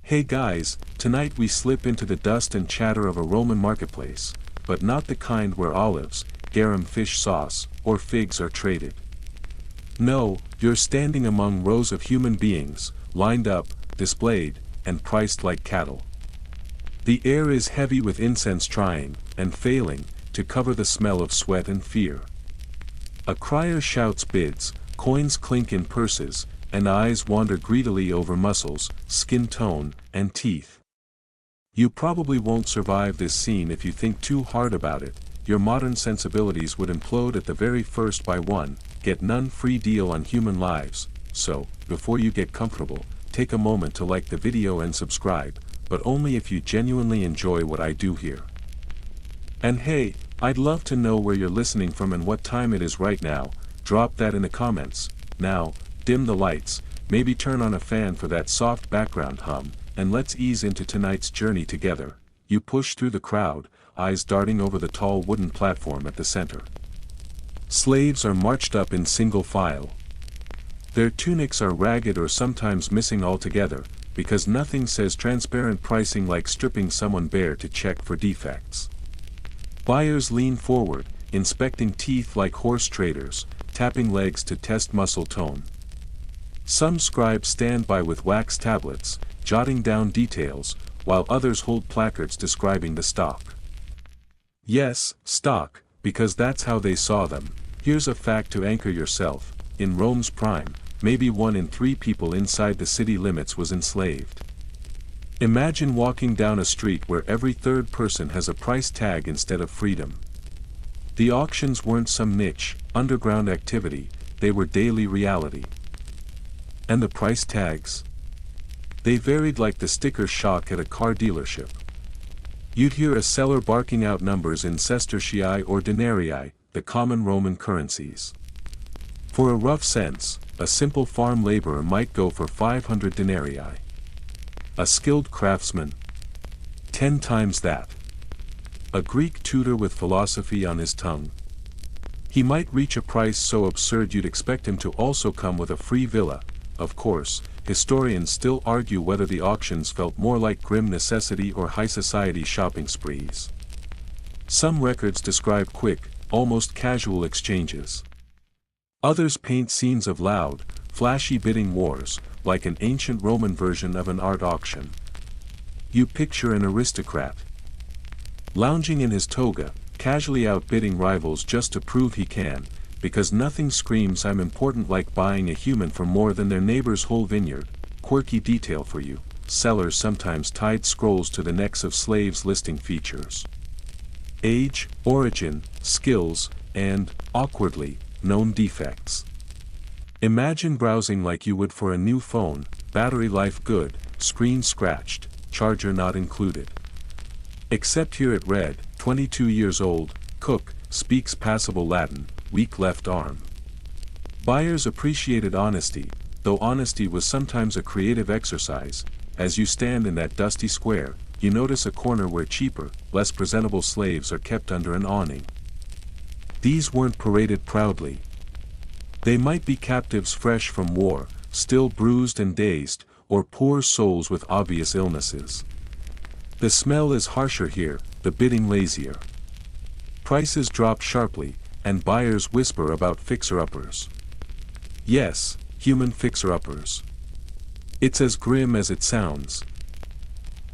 Hey guys, tonight we slip into the dust and chatter of a Roman marketplace, but not the kind where olives, garum fish sauce, or figs are traded. No, you're standing among rows of human beings, lined up, displayed, and priced like cattle. The air is heavy with incense trying, and failing, to cover the smell of sweat and fear. A crier shouts bids, coins clink in purses, and eyes wander greedily over muscles, skin tone, and teeth. You probably won't survive this scene if you think too hard about it. Your modern sensibilities would implode at the very first buy one, get none free deal on human lives. So, before you get comfortable, take a moment to like the video and subscribe, but only if you genuinely enjoy what I do here. And hey, I'd love to know where you're listening from and what time it is right now. Drop that in the comments. Now, dim the lights, maybe turn on a fan for that soft background hum, and let's ease into tonight's journey together. You push through the crowd, eyes darting over the tall wooden platform at the center. Slaves are marched up in single file. Their tunics are ragged or sometimes missing altogether, because nothing says transparent pricing like stripping someone bare to check for defects. Buyers lean forward, inspecting teeth like horse traders, tapping legs to test muscle tone. Some scribes stand by with wax tablets, jotting down details, while others hold placards describing the stock. Yes, stock, because that's how they saw them. Here's a fact to anchor yourself: in Rome's prime, maybe 1 in 3 people inside the city limits was enslaved. Imagine walking down a street where every third person has a price tag instead of freedom. The auctions weren't some niche, underground activity, they were daily reality. And the price tags? They varied like the sticker shock at a car dealership. You'd hear a seller barking out numbers in sestertii or denarii, the common Roman currencies. For a rough sense, a simple farm laborer might go for 500 denarii. A skilled craftsman? 10 times that. A Greek tutor with philosophy on his tongue? He might reach a price so absurd you'd expect him to also come with a free villa. Of course, historians still argue whether the auctions felt more like grim necessity or high society shopping sprees. Some records describe quick, almost casual exchanges. Others paint scenes of loud, flashy bidding wars, like an ancient Roman version of an art auction. You picture an aristocrat lounging in his toga, casually outbidding rivals just to prove he can, because nothing screams I'm important like buying a human for more than their neighbor's whole vineyard. Quirky detail for you: sellers sometimes tied scrolls to the necks of slaves listing features, age, origin, skills, and, awkwardly, known defects. Imagine browsing like you would for a new phone: battery life good, screen scratched, charger not included. Except here it read, 22 years old, cook, speaks passable Latin, weak left arm. Buyers appreciated honesty, though honesty was sometimes a creative exercise. As you stand in that dusty square, you notice a corner where cheaper, less presentable slaves are kept under an awning. These weren't paraded proudly. They might be captives fresh from war, still bruised and dazed, or poor souls with obvious illnesses. The smell is harsher here, the bidding lazier. Prices drop sharply, and buyers whisper about fixer-uppers. Yes, human fixer-uppers. It's as grim as it sounds.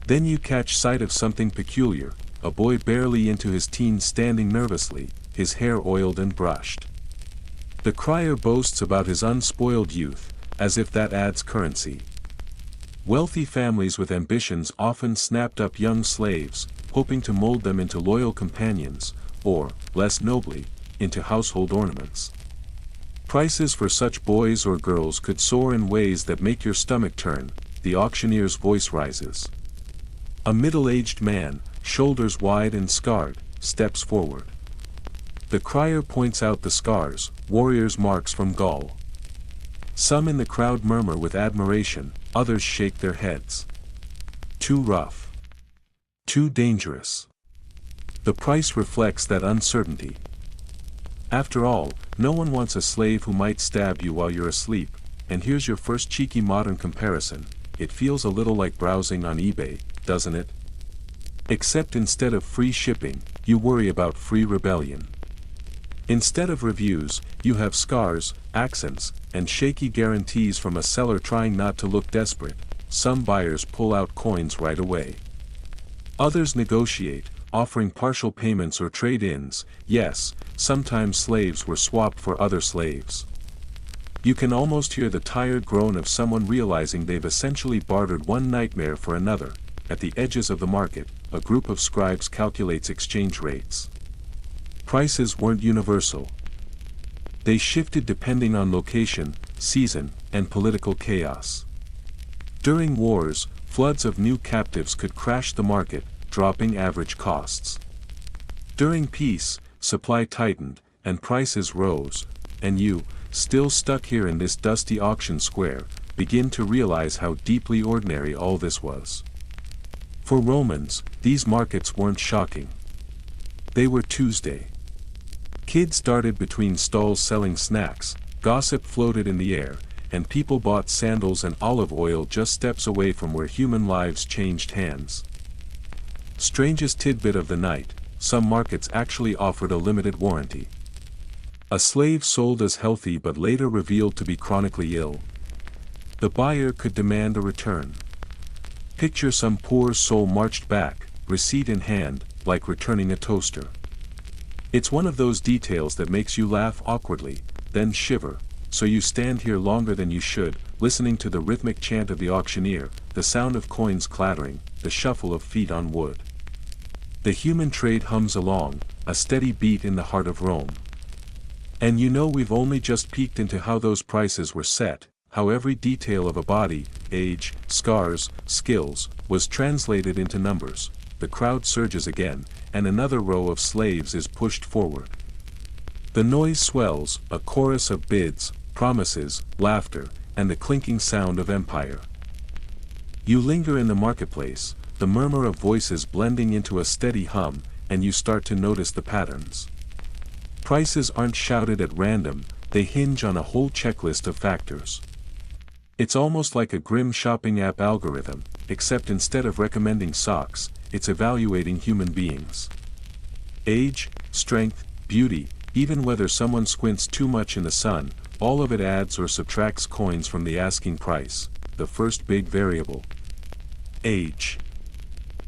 Then you catch sight of something peculiar: a boy barely into his teens standing nervously, his hair oiled and brushed. The crier boasts about his unspoiled youth, as if that adds currency. Wealthy families with ambitions often snapped up young slaves, hoping to mold them into loyal companions, or, less nobly, into household ornaments. Prices for such boys or girls could soar in ways that make your stomach turn. The auctioneer's voice rises. A middle-aged man, shoulders wide and scarred, steps forward. The crier points out the scars, warriors' marks from Gaul. Some in the crowd murmur with admiration, others shake their heads. Too rough. Too dangerous. The price reflects that uncertainty. After all, no one wants a slave who might stab you while you're asleep. And here's your first cheeky modern comparison: it feels a little like browsing on eBay, doesn't it? Except instead of free shipping, you worry about free rebellion. Instead of reviews, you have scars, accents, and shaky guarantees from a seller trying not to look desperate. Some buyers pull out coins right away. Others negotiate, offering partial payments or trade-ins. Yes, sometimes slaves were swapped for other slaves. You can almost hear the tired groan of someone realizing they've essentially bartered one nightmare for another. At the edges of the market, a group of scribes calculates exchange rates. Prices weren't universal. They shifted depending on location, season, and political chaos. During wars, floods of new captives could crash the market, dropping average costs. During peace, supply tightened, and prices rose, and you, still stuck here in this dusty auction square, begin to realize how deeply ordinary all this was. For Romans, these markets weren't shocking. They were Tuesday. Kids darted between stalls selling snacks, gossip floated in the air, and people bought sandals and olive oil just steps away from where human lives changed hands. Strangest tidbit of the night, some markets actually offered a limited warranty. A slave sold as healthy but later revealed to be chronically ill. The buyer could demand a return. Picture some poor soul marched back, receipt in hand, like returning a toaster. It's one of those details that makes you laugh awkwardly, then shiver, so you stand here longer than you should, listening to the rhythmic chant of the auctioneer, the sound of coins clattering, the shuffle of feet on wood. The human trade hums along, a steady beat in the heart of Rome. And you know we've only just peeked into how those prices were set, how every detail of a body, age, scars, skills, was translated into numbers. The crowd surges again, and another row of slaves is pushed forward. The noise swells, a chorus of bids, promises, laughter, and the clinking sound of empire. You linger in the marketplace, the murmur of voices blending into a steady hum, and you start to notice the patterns. Prices aren't shouted at random, they hinge on a whole checklist of factors. It's almost like a grim shopping app algorithm, except instead of recommending socks, it's evaluating human beings. Age, strength, beauty, even whether someone squints too much in the sun, all of it adds or subtracts coins from the asking price, the first big variable. Age.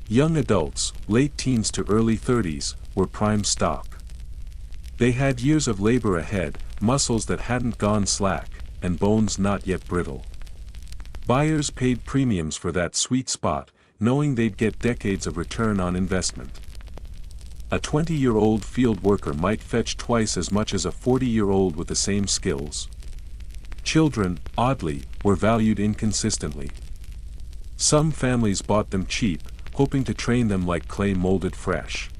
Young adults, late teens to early 30s, were prime stock. They had years of labor ahead, muscles that hadn't gone slack, and bones not yet brittle. Buyers paid premiums for that sweet spot, knowing they'd get decades of return on investment. A 20-year-old field worker might fetch twice as much as a 40-year-old with the same skills. Children, oddly, were valued inconsistently. Some families bought them cheap, hoping to train them like clay molded fresh.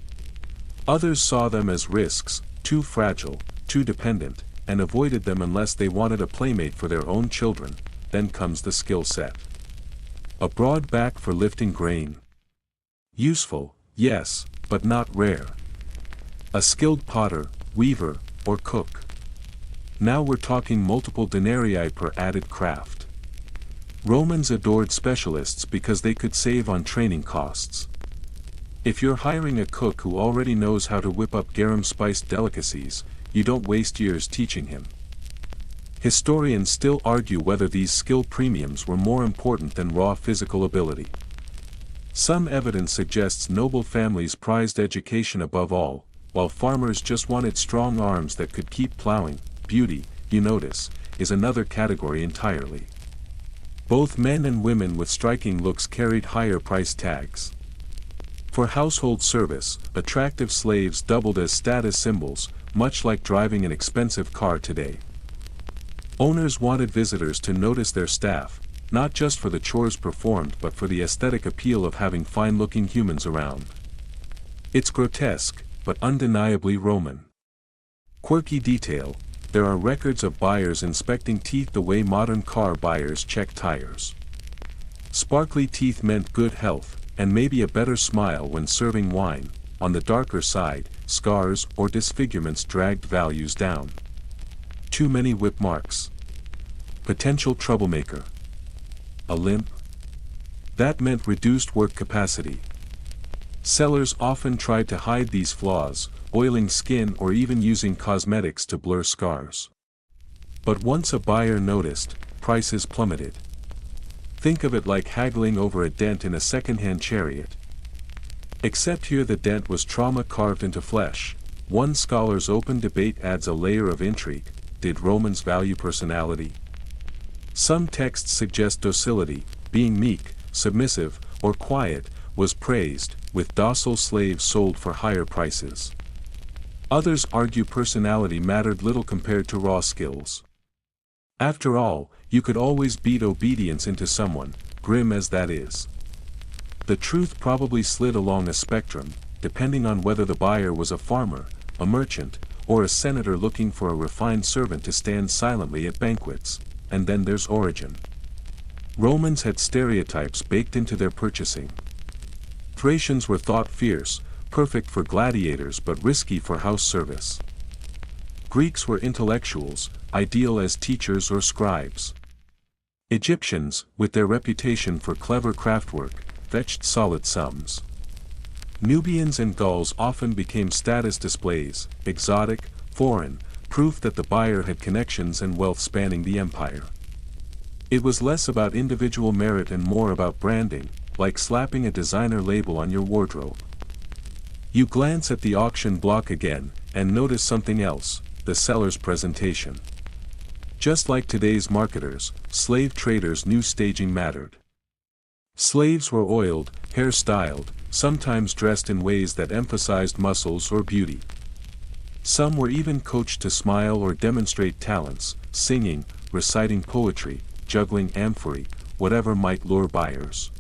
Others saw them as risks, too fragile, too dependent, and avoided them unless they wanted a playmate for their own children. Then comes the skill set. A broad back for lifting grain. Useful, yes, but not rare. A skilled potter, weaver, or cook. Now we're talking multiple denarii per added craft. Romans adored specialists because they could save on training costs. If you're hiring a cook who already knows how to whip up garum-spiced delicacies, you don't waste years teaching him. Historians still argue whether these skill premiums were more important than raw physical ability. Some evidence suggests noble families prized education above all, while farmers just wanted strong arms that could keep plowing. Beauty, you notice, is another category entirely. Both men and women with striking looks carried higher price tags. For household service, attractive slaves doubled as status symbols, much like driving an expensive car today. Owners wanted visitors to notice their staff, not just for the chores performed but for the aesthetic appeal of having fine-looking humans around. It's grotesque, but undeniably Roman. Quirky detail, there are records of buyers inspecting teeth the way modern car buyers check tires. Sparkly teeth meant good health, and maybe a better smile when serving wine. On the darker side, scars or disfigurements dragged values down. Too many whip marks. Potential troublemaker. A limp, That meant reduced work capacity. Sellers often tried to hide these flaws, oiling skin or even using cosmetics to blur scars. But once a buyer noticed, prices plummeted. Think of it like haggling over a dent in a second-hand chariot. Except here the dent was trauma carved into flesh. One scholar's open debate adds a layer of intrigue. Did Romans value personality? Some texts suggest docility, being meek, submissive, or quiet, was praised, with docile slaves sold for higher prices. Others argue personality mattered little compared to raw skills. After all, you could always beat obedience into someone, grim as that is. The truth probably slid along a spectrum, depending on whether the buyer was a farmer, a merchant, or a senator looking for a refined servant to stand silently at banquets. And then there's origin. Romans had stereotypes baked into their purchasing. Thracians were thought fierce, perfect for gladiators but risky for house service. Greeks were intellectuals, ideal as teachers or scribes. Egyptians, with their reputation for clever craftwork, fetched solid sums. Nubians and Gauls often became status displays, exotic, foreign, proof that the buyer had connections and wealth spanning the empire. It was less about individual merit and more about branding, like slapping a designer label on your wardrobe. You glance at the auction block again, and notice something else, the seller's presentation. Just like today's marketers, slave traders knew staging mattered. Slaves were oiled, hair-styled, sometimes dressed in ways that emphasized muscles or beauty. Some were even coached to smile or demonstrate talents, singing, reciting poetry, juggling amphorae, whatever might lure buyers.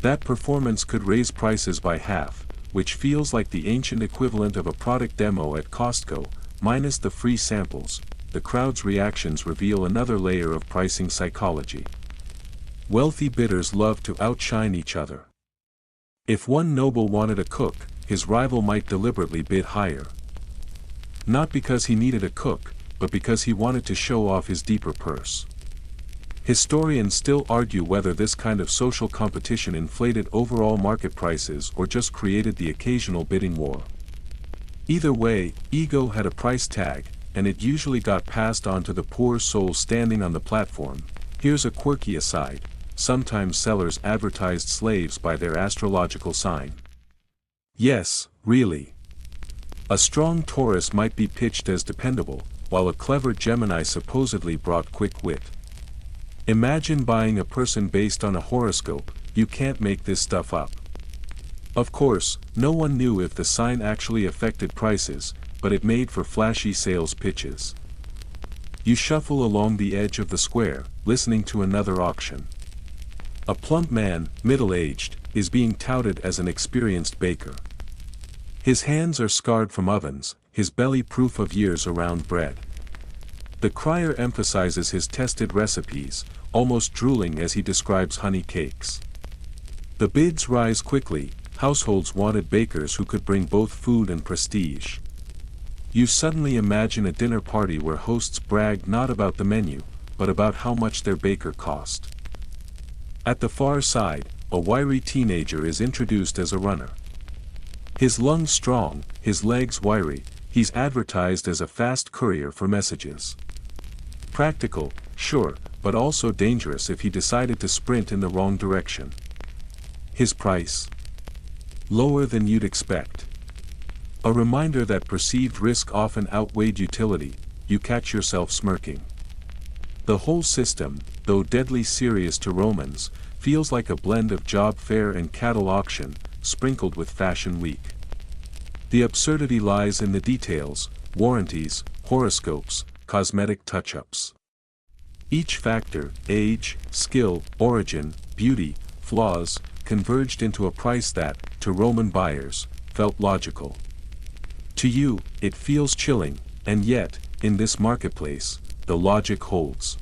That performance could raise prices by half, which feels like the ancient equivalent of a product demo at Costco, minus the free samples. The crowd's reactions reveal another layer of pricing psychology. Wealthy bidders love to outshine each other. If one noble wanted a cook, his rival might deliberately bid higher. Not because he needed a cook, but because he wanted to show off his deeper purse. Historians still argue whether this kind of social competition inflated overall market prices or just created the occasional bidding war. Either way, ego had a price tag, and it usually got passed on to the poor soul standing on the platform. Here's a quirky aside. Sometimes sellers advertised slaves by their astrological sign. Yes, really. A strong Taurus might be pitched as dependable, while a clever Gemini supposedly brought quick wit. Imagine buying a person based on a horoscope. You can't make this stuff up. Of course, no one knew if the sign actually affected prices, but it made for flashy sales pitches. You shuffle along the edge of the square, listening to another auction. A plump man, middle-aged, is being touted as an experienced baker. His hands are scarred from ovens, his belly proof of years around bread. The crier emphasizes his tested recipes, almost drooling as he describes honey cakes. The bids rise quickly. Households wanted bakers who could bring both food and prestige. You suddenly imagine a dinner party where hosts brag not about the menu, but about how much their baker cost. At the far side, a wiry teenager is introduced as a runner. His lungs strong, his legs wiry, he's advertised as a fast courier for messages. Practical, sure, but also dangerous if he decided to sprint in the wrong direction. His price? Lower than you'd expect. A reminder that perceived risk often outweighed utility. You catch yourself smirking. The whole system, though deadly serious to Romans, feels like a blend of job fair and cattle auction, sprinkled with Fashion Week. The absurdity lies in the details: warranties, horoscopes, cosmetic touch-ups. Each factor, age, skill, origin, beauty, flaws, converged into a price that, to Roman buyers, felt logical. To you, it feels chilling, and yet, in this marketplace, the logic holds.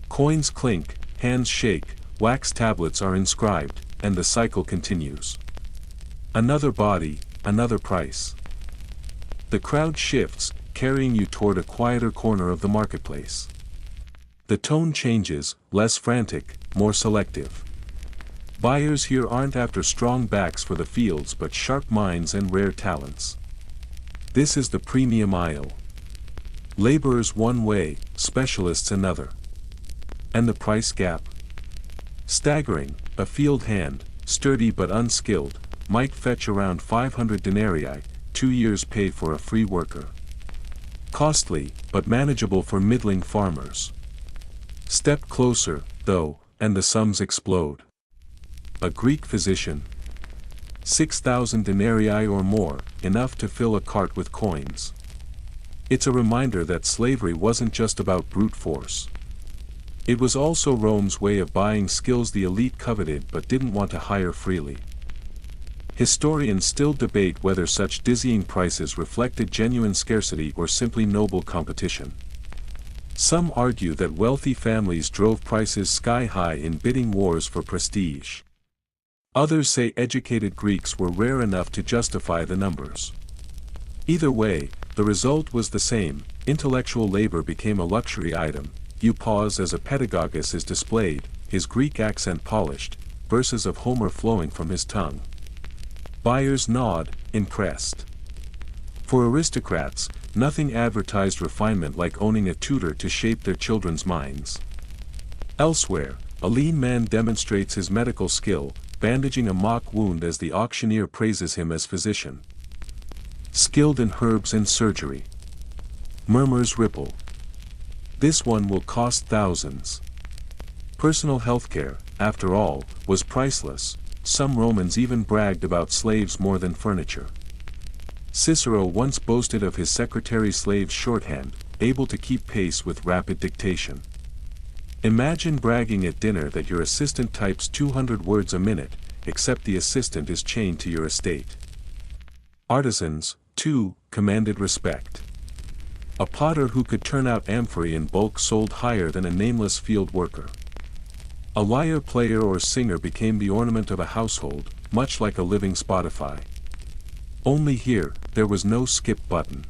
Coins clink, hands shake, wax tablets are inscribed, and the cycle continues. Another body, another price. The crowd shifts, carrying you toward a quieter corner of the marketplace. The tone changes, less frantic, more selective. Buyers here aren't after strong backs for the fields but sharp minds and rare talents. This is the premium aisle. Laborers one way, specialists another. And the price gap? Staggering. A field hand, sturdy but unskilled, might fetch around 500 denarii, 2 years' pay for a free worker. Costly, but manageable for middling farmers. Step closer, though, and the sums explode. A Greek physician. 6,000 denarii or more, enough to fill a cart with coins. It's a reminder that slavery wasn't just about brute force. It was also Rome's way of buying skills the elite coveted but didn't want to hire freely. Historians still debate whether such dizzying prices reflected genuine scarcity or simply noble competition. Some argue that wealthy families drove prices sky-high in bidding wars for prestige. Others say educated Greeks were rare enough to justify the numbers. Either way, the result was the same: intellectual labor became a luxury item. You pause as a pedagogist is displayed, his Greek accent polished, verses of Homer flowing from his tongue. Buyers nod, impressed. For aristocrats, nothing advertised refinement like owning a tutor to shape their children's minds. Elsewhere, a lean man demonstrates his medical skill, bandaging a mock wound as the auctioneer praises him as physician. Skilled in herbs and surgery. Murmurs ripple. This one will cost thousands. Personal healthcare, after all, was priceless. Some Romans even bragged about slaves more than furniture. Cicero once boasted of his secretary slave's shorthand, able to keep pace with rapid dictation. Imagine bragging at dinner that your assistant types 200 words a minute, except the assistant is chained to your estate. Artisans, too, commanded respect. A potter who could turn out amphorae in bulk sold higher than a nameless field worker. A lyre player or singer became the ornament of a household, much like a living Spotify. Only here, there was no skip button.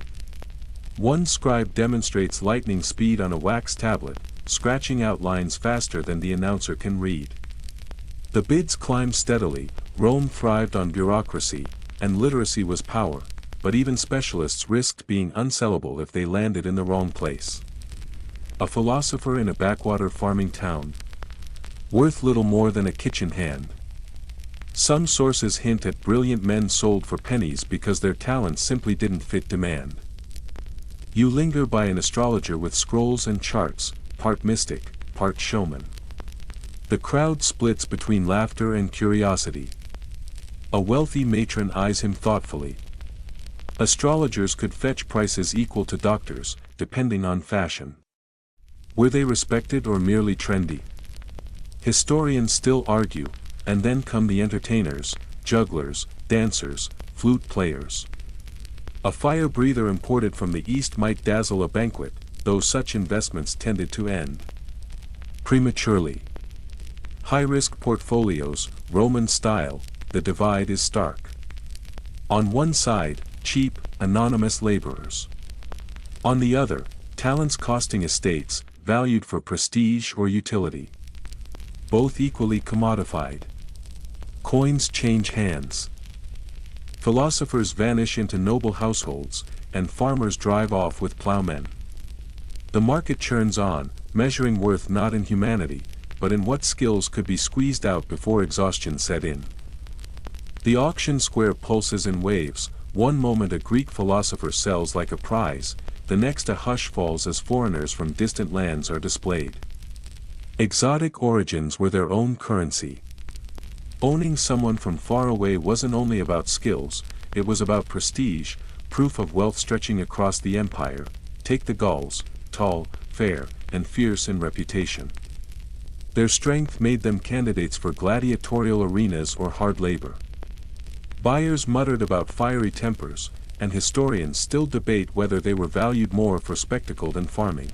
One scribe demonstrates lightning speed on a wax tablet, scratching out lines faster than the announcer can read. The bids climbed steadily. Rome thrived on bureaucracy, and literacy was power, but even specialists risked being unsellable if they landed in the wrong place. A philosopher in a backwater farming town. Worth little more than a kitchen hand. Some sources hint at brilliant men sold for pennies because their talents simply didn't fit demand. You linger by an astrologer with scrolls and charts, part mystic, part showman. The crowd splits between laughter and curiosity. A wealthy matron eyes him thoughtfully. Astrologers could fetch prices equal to doctors, depending on fashion. Were they respected or merely trendy? Historians still argue, and then come the entertainers, jugglers, dancers, flute players. A fire breather imported from the East might dazzle a banquet, though such investments tended to end prematurely. High-risk portfolios, Roman style, the divide is stark. On one side, cheap, anonymous laborers. On the other, talents costing estates, valued for prestige or utility. Both equally commodified. Coins change hands. Philosophers vanish into noble households, and farmers drive off with plowmen. The market churns on, measuring worth not in humanity, but in what skills could be squeezed out before exhaustion set in. The auction square pulses in waves. One moment a Greek philosopher sells like a prize, the next a hush falls as foreigners from distant lands are displayed. Exotic origins were their own currency. Owning someone from far away wasn't only about skills, it was about prestige, proof of wealth stretching across the empire. Take the Gauls, tall, fair, and fierce in reputation. Their strength made them candidates for gladiatorial arenas or hard labor. Buyers muttered about fiery tempers, and historians still debate whether they were valued more for spectacle than farming.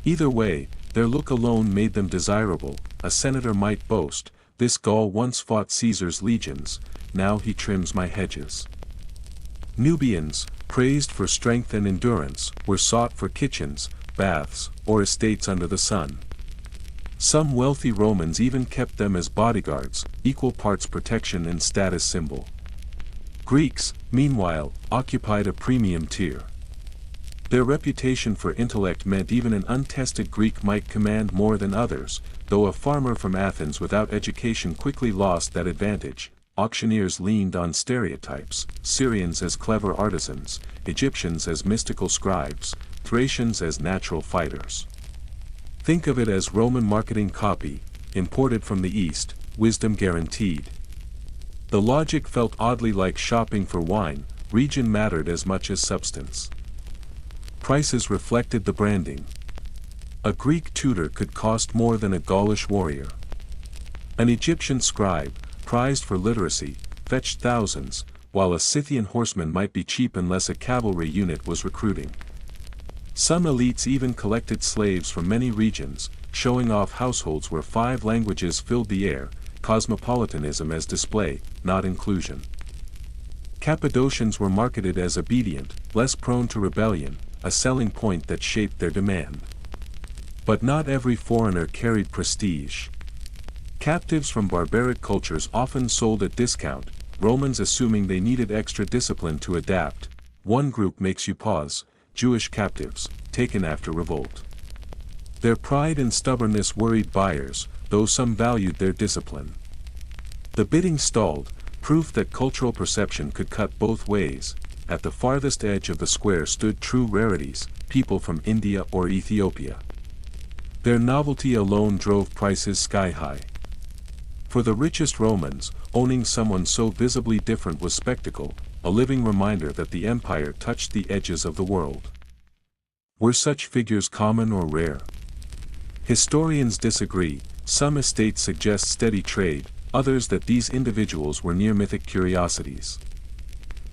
Either way, their look alone made them desirable. A senator might boast, "This Gaul once fought Caesar's legions, now he trims my hedges." Nubians, praised for strength and endurance, were sought for kitchens, baths, or estates under the sun. Some wealthy Romans even kept them as bodyguards, equal parts protection and status symbol. Greeks, meanwhile, occupied a premium tier. Their reputation for intellect meant even an untested Greek might command more than others, though a farmer from Athens without education quickly lost that advantage. Auctioneers leaned on stereotypes, Syrians as clever artisans, Egyptians as mystical scribes, Thracians as natural fighters. Think of it as Roman marketing copy, imported from the East, wisdom guaranteed. The logic felt oddly like shopping for wine, region mattered as much as substance. Prices reflected the branding. A Greek tutor could cost more than a Gaulish warrior. An Egyptian scribe, prized for literacy, fetched thousands, while a Scythian horseman might be cheap unless a cavalry unit was recruiting. Some elites even collected slaves from many regions, showing off households where 5 languages filled the air, cosmopolitanism as display, not inclusion. Cappadocians were marketed as obedient, less prone to rebellion, a selling point that shaped their demand. But not every foreigner carried prestige. Captives from barbaric cultures often sold at discount, Romans assuming they needed extra discipline to adapt. One group makes you pause: Jewish captives, taken after revolt. Their pride and stubbornness worried buyers, though some valued their discipline. The bidding stalled, proof that cultural perception could cut both ways. At the farthest edge of the square stood true rarities, people from India or Ethiopia. Their novelty alone drove prices sky high. For the richest Romans, owning someone so visibly different was spectacle, a living reminder that the empire touched the edges of the world. Were such figures common or rare? Historians disagree. Some estates suggest steady trade, others that these individuals were near mythic curiosities.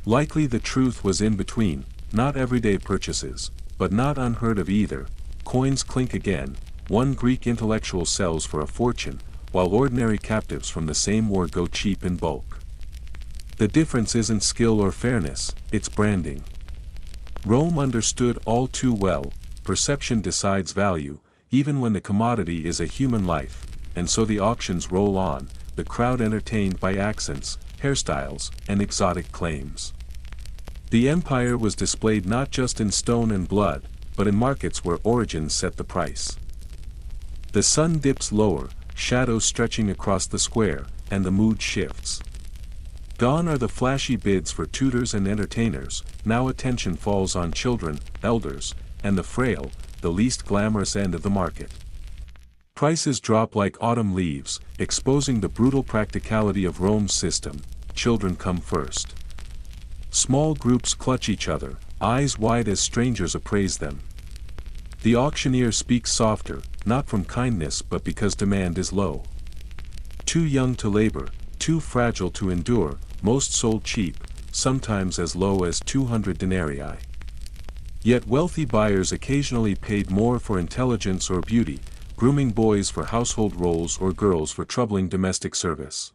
Likely the truth was in between, not everyday purchases, but not unheard of either. Coins clink again, one Greek intellectual sells for a fortune, while ordinary captives from the same war go cheap in bulk. The difference isn't skill or fairness, it's branding. Rome understood all too well, perception decides value, even when the commodity is a human life, and so the auctions roll on, the crowd entertained by accents, hairstyles, and exotic claims. The empire was displayed not just in stone and blood, but in markets where origins set the price. The sun dips lower, shadows stretching across the square, and the mood shifts. Gone are the flashy bids for tutors and entertainers, now attention falls on children, elders, and the frail, the least glamorous end of the market. Prices drop like autumn leaves, exposing the brutal practicality of Rome's system: children come first. Small groups clutch each other, eyes wide as strangers appraise them. The auctioneer speaks softer, not from kindness but because demand is low. Too young to labor, too fragile to endure, most sold cheap, sometimes as low as 200 denarii. Yet wealthy buyers occasionally paid more for intelligence or beauty, grooming boys for household roles or girls for troubling domestic service.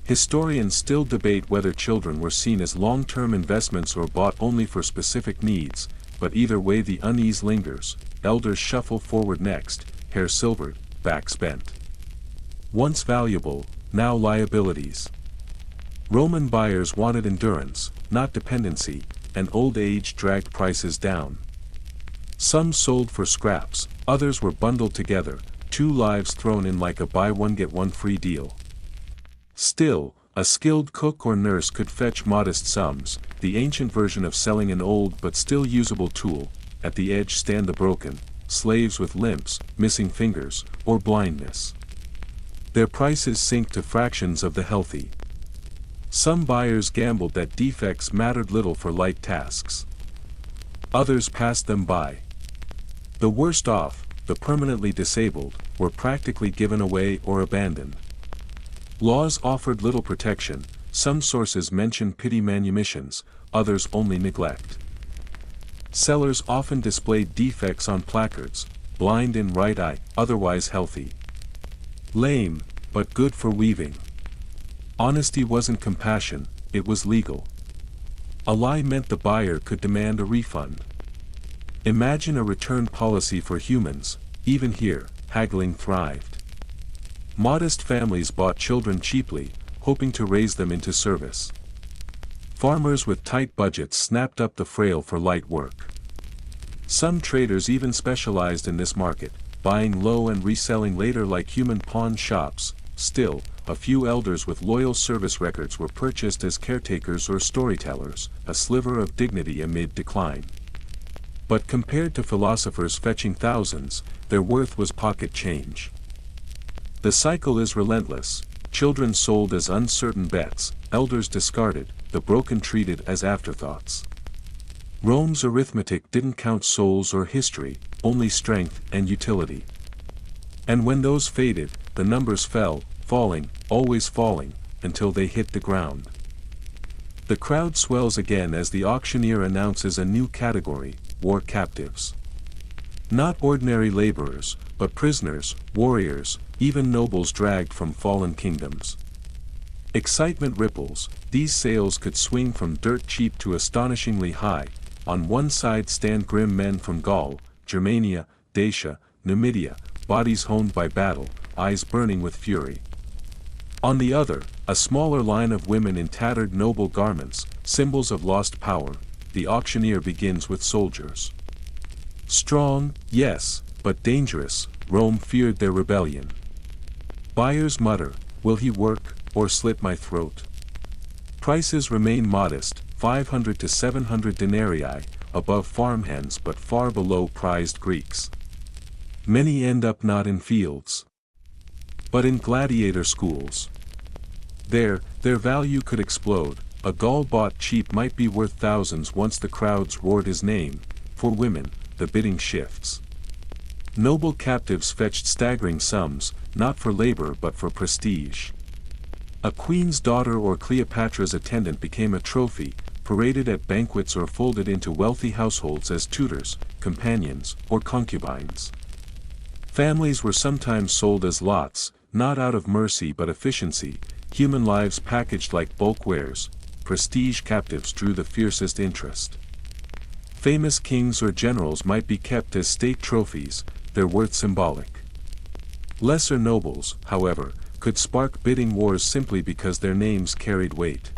Historians still debate whether children were seen as long-term investments or bought only for specific needs, but either way the unease lingers. Elders shuffle forward next, hair silvered, back spent. Once valuable, now liabilities. Roman buyers wanted endurance, not dependency, and old age dragged prices down. Some sold for scraps, others were bundled together, 2 lives thrown in like a buy one get one free deal. Still, a skilled cook or nurse could fetch modest sums, the ancient version of selling an old but still usable tool. At the edge stand the broken, slaves with limps, missing fingers, or blindness. Their prices sink to fractions of the healthy. Some buyers gambled that defects mattered little for light tasks. Others passed them by. The worst off, the permanently disabled, were practically given away or abandoned. Laws offered little protection, some sources mention petty manumissions, others only neglect. Sellers often displayed defects on placards: blind in right eye, otherwise healthy. Lame, but good for weaving. Honesty wasn't compassion, it was legal. A lie meant the buyer could demand a refund. Imagine a return policy for humans. Even here, haggling thrived. Modest families bought children cheaply, hoping to raise them into service. Farmers with tight budgets snapped up the frail for light work. Some traders even specialized in this market, buying low and reselling later like human pawn shops. Still, a few elders with loyal service records were purchased as caretakers or storytellers, a sliver of dignity amid decline. But compared to philosophers fetching thousands, their worth was pocket change. The cycle is relentless: children sold as uncertain bets, elders discarded, the broken treated as afterthoughts. Rome's arithmetic didn't count souls or history, only strength and utility. And when those faded, the numbers fell, falling, always falling, until they hit the ground. The crowd swells again as the auctioneer announces a new category: war captives. Not ordinary laborers, but prisoners, warriors, even nobles dragged from fallen kingdoms. Excitement ripples. These sales could swing from dirt cheap to astonishingly high. On one side stand grim men from Gaul, Germania, Dacia, Numidia, bodies honed by battle, eyes burning with fury. On the other, a smaller line of women in tattered noble garments, symbols of lost power. The auctioneer begins with soldiers. Strong, yes, but dangerous. Rome feared their rebellion. Buyers mutter, "Will he work, or slit my throat?" Prices remain modest, 500 to 700 denarii, above farmhands but far below prized Greeks. Many end up not in fields, but in gladiator schools. There, their value could explode. A Gaul bought cheap might be worth thousands once the crowds roared his name. For women, the bidding shifts. Noble captives fetched staggering sums, not for labor but for prestige. A queen's daughter or Cleopatra's attendant became a trophy, paraded at banquets or folded into wealthy households as tutors, companions, or concubines. Families were sometimes sold as lots, not out of mercy but efficiency, human lives packaged like bulk wares. Prestige captives drew the fiercest interest. Famous kings or generals might be kept as state trophies, their worth symbolic. Lesser nobles, however, could spark bidding wars simply because their names carried weight.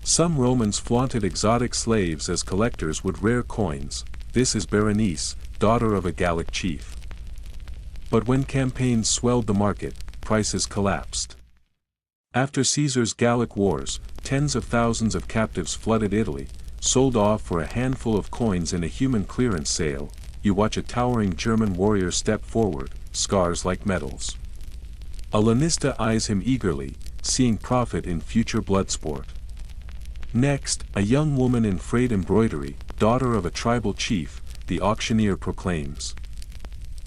Some Romans flaunted exotic slaves as collectors with rare coins. This is Berenice, daughter of a Gallic chief. But when campaigns swelled the market, prices collapsed. After Caesar's Gallic wars, tens of thousands of captives flooded Italy, sold off for a handful of coins in a human clearance sale. You watch a towering German warrior step forward, scars like medals. A lanista eyes him eagerly, seeing profit in future blood sport. Next, a young woman in frayed embroidery, daughter of a tribal chief, the auctioneer proclaims.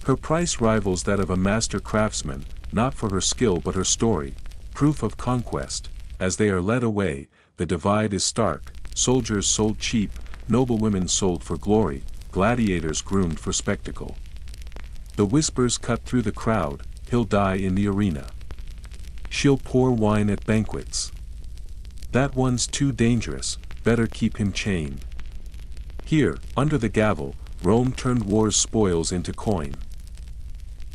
Her price rivals that of a master craftsman, not for her skill but her story, proof of conquest. As they are led away, the divide is stark. Soldiers sold cheap, noblewomen sold for glory, gladiators groomed for spectacle. The whispers cut through the crowd, "He'll die in the arena. She'll pour wine at banquets. That one's too dangerous, better keep him chained." Here, under the gavel, Rome turned war's spoils into coin.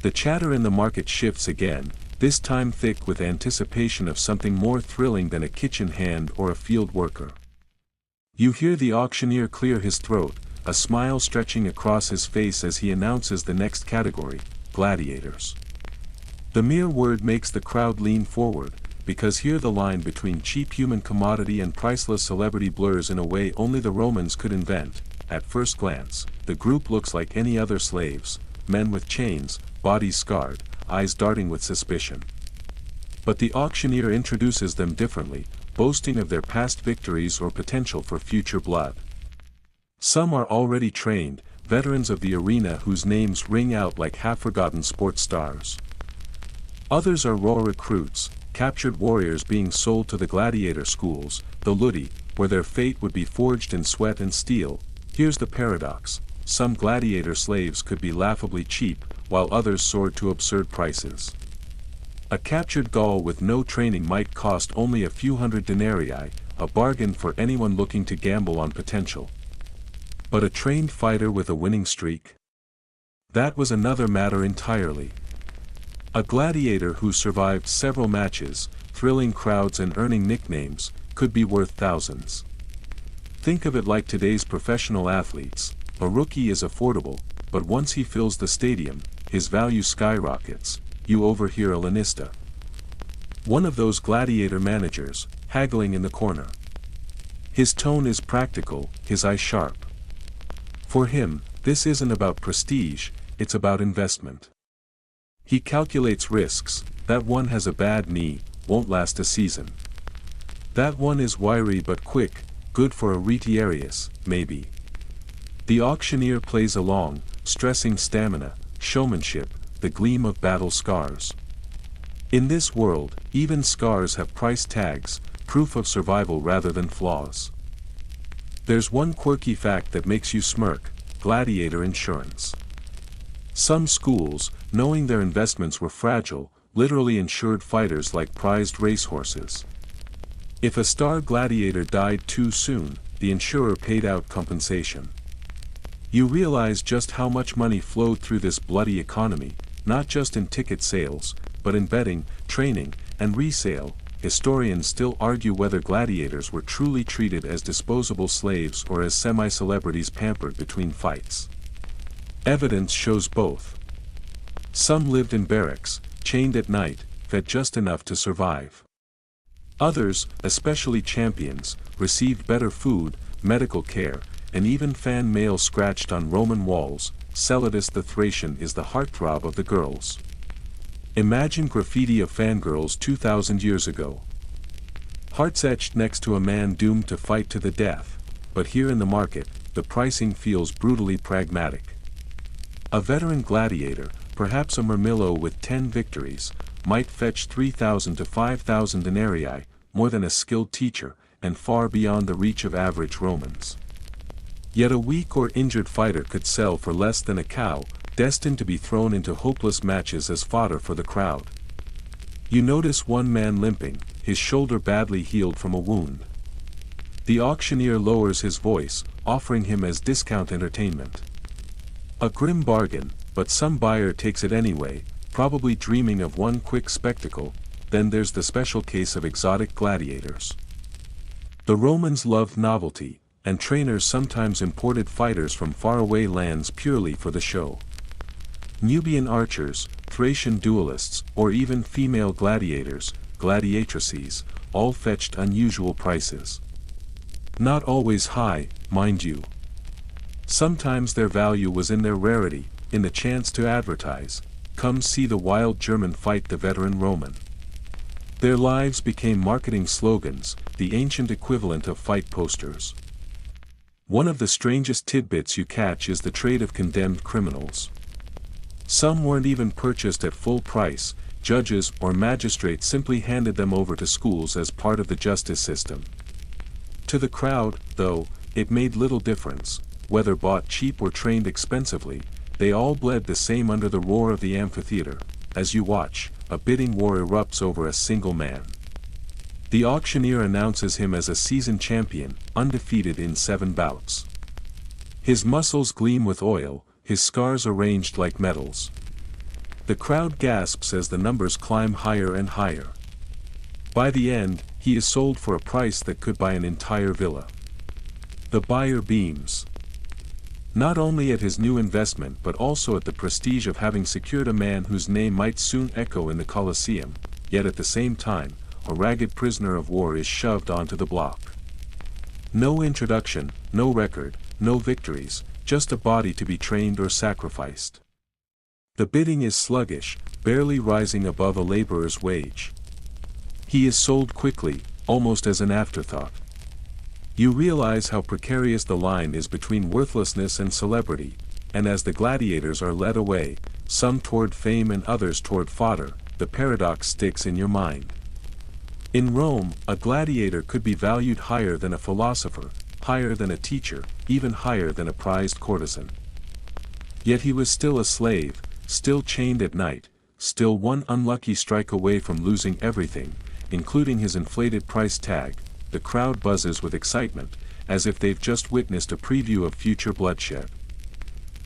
The chatter in the market shifts again, this time thick with anticipation of something more thrilling than a kitchen hand or a field worker. You hear the auctioneer clear his throat, a smile stretching across his face as he announces the next category: gladiators. The mere word makes the crowd lean forward, because here the line between cheap human commodity and priceless celebrity blurs in a way only the Romans could invent. At first glance, the group looks like any other slaves, men with chains, bodies scarred, eyes darting with suspicion. But the auctioneer introduces them differently, boasting of their past victories or potential for future blood. Some are already trained, veterans of the arena whose names ring out like half-forgotten sports stars. Others are raw recruits, captured warriors being sold to the gladiator schools, the ludi, where their fate would be forged in sweat and steel. Here's the paradox: some gladiator slaves could be laughably cheap, while others soared to absurd prices. A captured Gaul with no training might cost only a few hundred denarii, a bargain for anyone looking to gamble on potential. But a trained fighter with a winning streak? That was another matter entirely. A gladiator who survived several matches, thrilling crowds and earning nicknames, could be worth thousands. Think of it like today's professional athletes. A rookie is affordable, but once he fills the stadium, his value skyrockets. You overhear a lanista, one of those gladiator managers, haggling in the corner. His tone is practical, his eye sharp. For him, this isn't about prestige, it's about investment. He calculates risks. That one has a bad knee, won't last a season. That one is wiry but quick, good for a retiarius, maybe. The auctioneer plays along, stressing stamina, showmanship, the gleam of battle scars. In this world, even scars have price tags, proof of survival rather than flaws. There's one quirky fact that makes you smirk: gladiator insurance. Some schools, knowing their investments were fragile, literally insured fighters like prized racehorses. If a star gladiator died too soon, the insurer paid out compensation. You realize just how much money flowed through this bloody economy, not just in ticket sales, but in betting, training, and resale. Historians still argue whether gladiators were truly treated as disposable slaves or as semi-celebrities pampered between fights. Evidence shows both. Some lived in barracks, chained at night, fed just enough to survive. Others, especially champions, received better food, medical care, and even fan mail scratched on Roman walls. Celadus the Thracian is the heartthrob of the girls. Imagine graffiti of fangirls 2,000 years ago. Hearts etched next to a man doomed to fight to the death, but here in the market, the pricing feels brutally pragmatic. A veteran gladiator, perhaps a Murmillo with 10 victories, might fetch 3,000 to 5,000 denarii, more than a skilled teacher, and far beyond the reach of average Romans. Yet a weak or injured fighter could sell for less than a cow, destined to be thrown into hopeless matches as fodder for the crowd. You notice one man limping, his shoulder badly healed from a wound. The auctioneer lowers his voice, offering him as discount entertainment. A grim bargain, but some buyer takes it anyway, probably dreaming of one quick spectacle. Then there's the special case of exotic gladiators. The Romans loved novelty, and trainers sometimes imported fighters from faraway lands purely for the show. Nubian archers, Thracian duelists, or even female gladiators, gladiatrices, all fetched unusual prices. Not always high, mind you. Sometimes their value was in their rarity, in the chance to advertise, "Come see the wild German fight the veteran Roman." Their lives became marketing slogans, the ancient equivalent of fight posters. One of the strangest tidbits you catch is the trade of condemned criminals. Some weren't even purchased at full price. Judges or magistrates simply handed them over to schools as part of the justice system. To the crowd, though, it made little difference, whether bought cheap or trained expensively. They all bled the same under the roar of the amphitheater. As you watch, a bidding war erupts over a single man. The auctioneer announces him as a seasoned champion, undefeated in 7 bouts. His muscles gleam with oil, his scars arranged like medals. The crowd gasps as the numbers climb higher and higher. By the end, he is sold for a price that could buy an entire villa. The buyer beams. Not only at his new investment but also at the prestige of having secured a man whose name might soon echo in the Colosseum, yet at the same time, a ragged prisoner of war is shoved onto the block. No introduction, no record, no victories, just a body to be trained or sacrificed. The bidding is sluggish, barely rising above a laborer's wage. He is sold quickly, almost as an afterthought. You realize how precarious the line is between worthlessness and celebrity, and as the gladiators are led away, some toward fame and others toward fodder, the paradox sticks in your mind. In Rome, a gladiator could be valued higher than a philosopher, higher than a teacher, even higher than a prized courtesan. Yet he was still a slave, still chained at night, still one unlucky strike away from losing everything, including his inflated price tag. The crowd buzzes with excitement, as if they've just witnessed a preview of future bloodshed.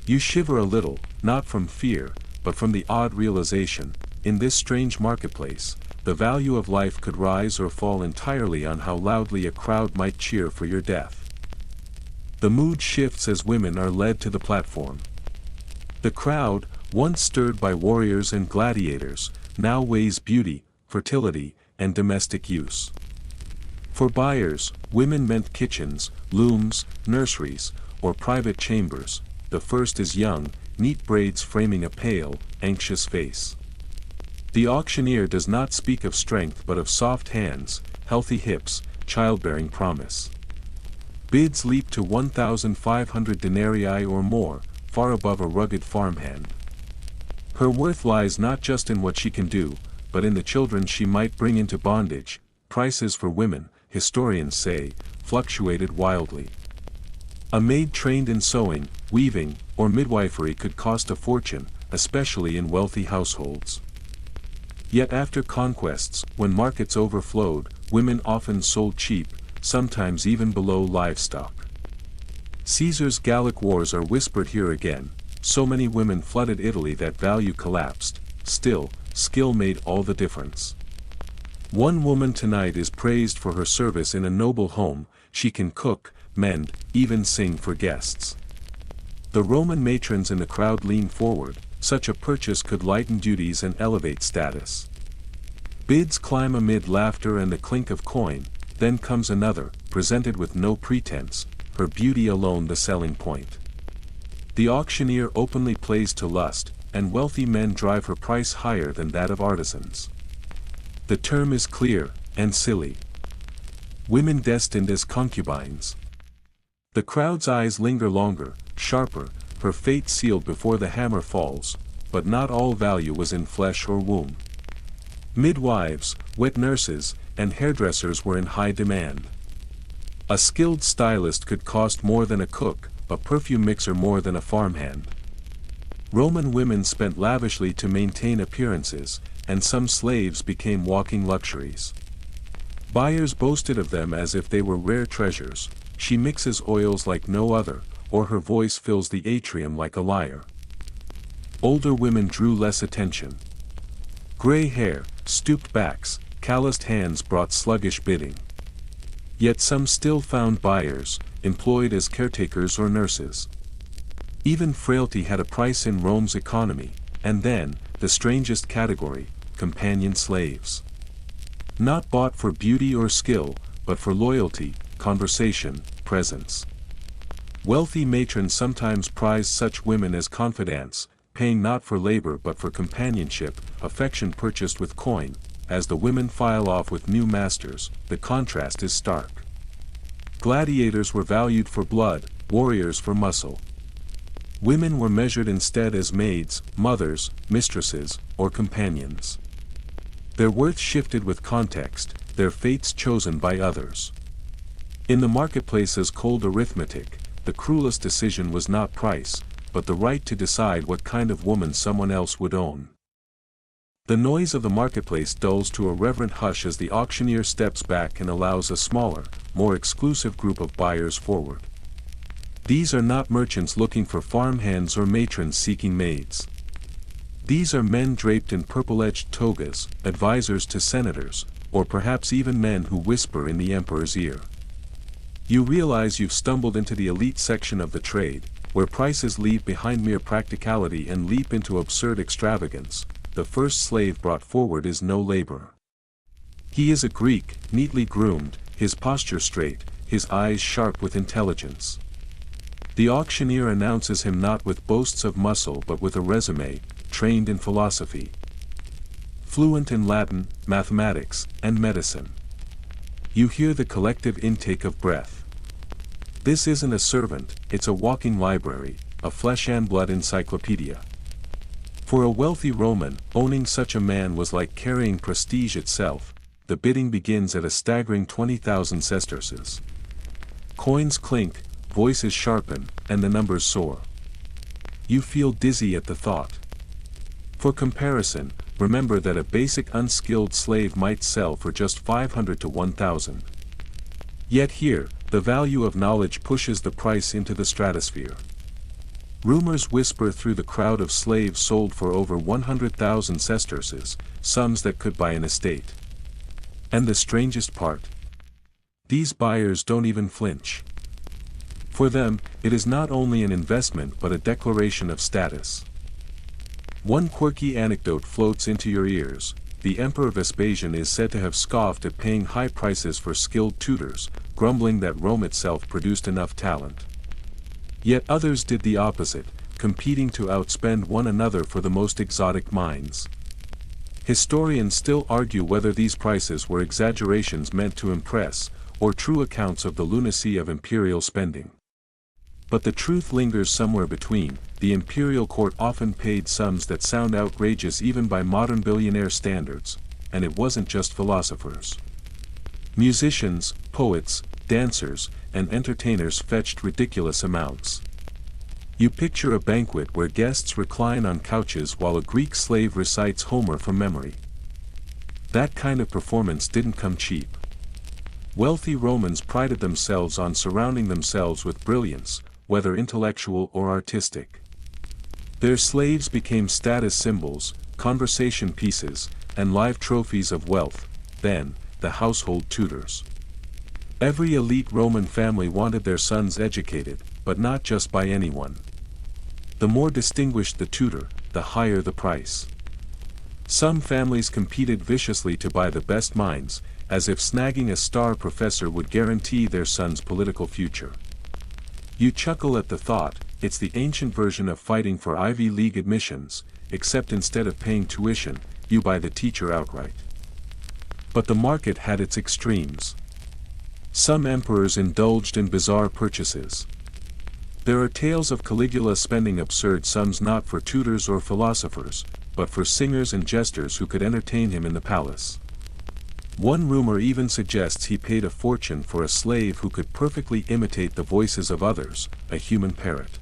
You shiver a little, not from fear, but from the odd realization, in this strange marketplace, the value of life could rise or fall entirely on how loudly a crowd might cheer for your death. The mood shifts as women are led to the platform. The crowd, once stirred by warriors and gladiators, now weighs beauty, fertility, and domestic use. For buyers, women meant kitchens, looms, nurseries, or private chambers. The first is young, neat braids framing a pale, anxious face. The auctioneer does not speak of strength but of soft hands, healthy hips, childbearing promise. Bids leap to 1,500 denarii or more, far above a rugged farmhand. Her worth lies not just in what she can do, but in the children she might bring into bondage. Prices for women, historians say, fluctuated wildly. A maid trained in sewing, weaving, or midwifery could cost a fortune, especially in wealthy households. Yet after conquests, when markets overflowed, women often sold cheap, sometimes even below livestock. Caesar's Gallic wars are whispered here again. So many women flooded Italy that value collapsed. Still, skill made all the difference. One woman tonight is praised for her service in a noble home. She can cook, mend, even sing for guests. The Roman matrons in the crowd lean forward. Such a purchase could lighten duties and elevate status. Bids climb amid laughter and the clink of coin. Then comes another, presented with no pretense, her beauty alone the selling point. The auctioneer openly plays to lust, and wealthy men drive her price higher than that of artisans. The term is clear, and silly. Women destined as concubines. The crowd's eyes linger longer, sharper, her fate sealed before the hammer falls, but not all value was in flesh or womb. Midwives, wet nurses, and hairdressers were in high demand. A skilled stylist could cost more than a cook, a perfume mixer more than a farmhand. Roman women spent lavishly to maintain appearances, and some slaves became walking luxuries. Buyers boasted of them as if they were rare treasures. She mixes oils like no other, or her voice fills the atrium like a lyre. Older women drew less attention. Gray hair, stooped backs, calloused hands brought sluggish bidding. Yet some still found buyers, employed as caretakers or nurses. Even frailty had a price in Rome's economy, and then, the strangest category, companion slaves. Not bought for beauty or skill, but for loyalty, conversation, presence. Wealthy matrons sometimes prized such women as confidantes, paying not for labor but for companionship, affection purchased with coin. As the women file off with new masters, the contrast is stark. Gladiators were valued for blood, warriors for muscle. Women were measured instead as maids, mothers, mistresses, or companions. Their worth shifted with context, their fates chosen by others. In the marketplace's cold arithmetic, the cruelest decision was not price, but the right to decide what kind of woman someone else would own. The noise of the marketplace dulls to a reverent hush as the auctioneer steps back and allows a smaller, more exclusive group of buyers forward. These are not merchants looking for farmhands or matrons seeking maids. These are men draped in purple-edged togas, advisors to senators, or perhaps even men who whisper in the emperor's ear. You realize you've stumbled into the elite section of the trade, where prices leave behind mere practicality and leap into absurd extravagance. The first slave brought forward is no laborer. He is a Greek, neatly groomed, his posture straight, his eyes sharp with intelligence. The auctioneer announces him not with boasts of muscle but with a resume, trained in philosophy. Fluent in Latin, mathematics, and medicine. You hear the collective intake of breath. This isn't a servant, it's a walking library, a flesh and blood encyclopedia. For a wealthy Roman, owning such a man was like carrying prestige itself. The bidding begins at a staggering 20,000 sesterces. Coins clink, voices sharpen, and the numbers soar. You feel dizzy at the thought. For comparison, remember that a basic unskilled slave might sell for just 500 to 1,000. Yet here, the value of knowledge pushes the price into the stratosphere. Rumors whisper through the crowd of slaves sold for over 100,000 sesterces, sums that could buy an estate. And the strangest part? These buyers don't even flinch. For them, it is not only an investment but a declaration of status. One quirky anecdote floats into your ears. The Emperor Vespasian is said to have scoffed at paying high prices for skilled tutors, grumbling that Rome itself produced enough talent. Yet others did the opposite, competing to outspend one another for the most exotic minds. Historians still argue whether these prices were exaggerations meant to impress, or true accounts of the lunacy of imperial spending. But the truth lingers somewhere between. The imperial court often paid sums that sound outrageous even by modern billionaire standards, and it wasn't just philosophers. Musicians, poets, dancers, and entertainers fetched ridiculous amounts. You picture a banquet where guests recline on couches while a Greek slave recites Homer from memory. That kind of performance didn't come cheap. Wealthy Romans prided themselves on surrounding themselves with brilliance, whether intellectual or artistic. Their slaves became status symbols, conversation pieces, and live trophies of wealth, then, the household tutors. Every elite Roman family wanted their sons educated, but not just by anyone. The more distinguished the tutor, the higher the price. Some families competed viciously to buy the best minds, as if snagging a star professor would guarantee their son's political future. You chuckle at the thought. It's the ancient version of fighting for Ivy League admissions, except instead of paying tuition, you buy the teacher outright. But the market had its extremes. Some emperors indulged in bizarre purchases. There are tales of Caligula spending absurd sums not for tutors or philosophers, but for singers and jesters who could entertain him in the palace. One rumor even suggests he paid a fortune for a slave who could perfectly imitate the voices of others, a human parrot.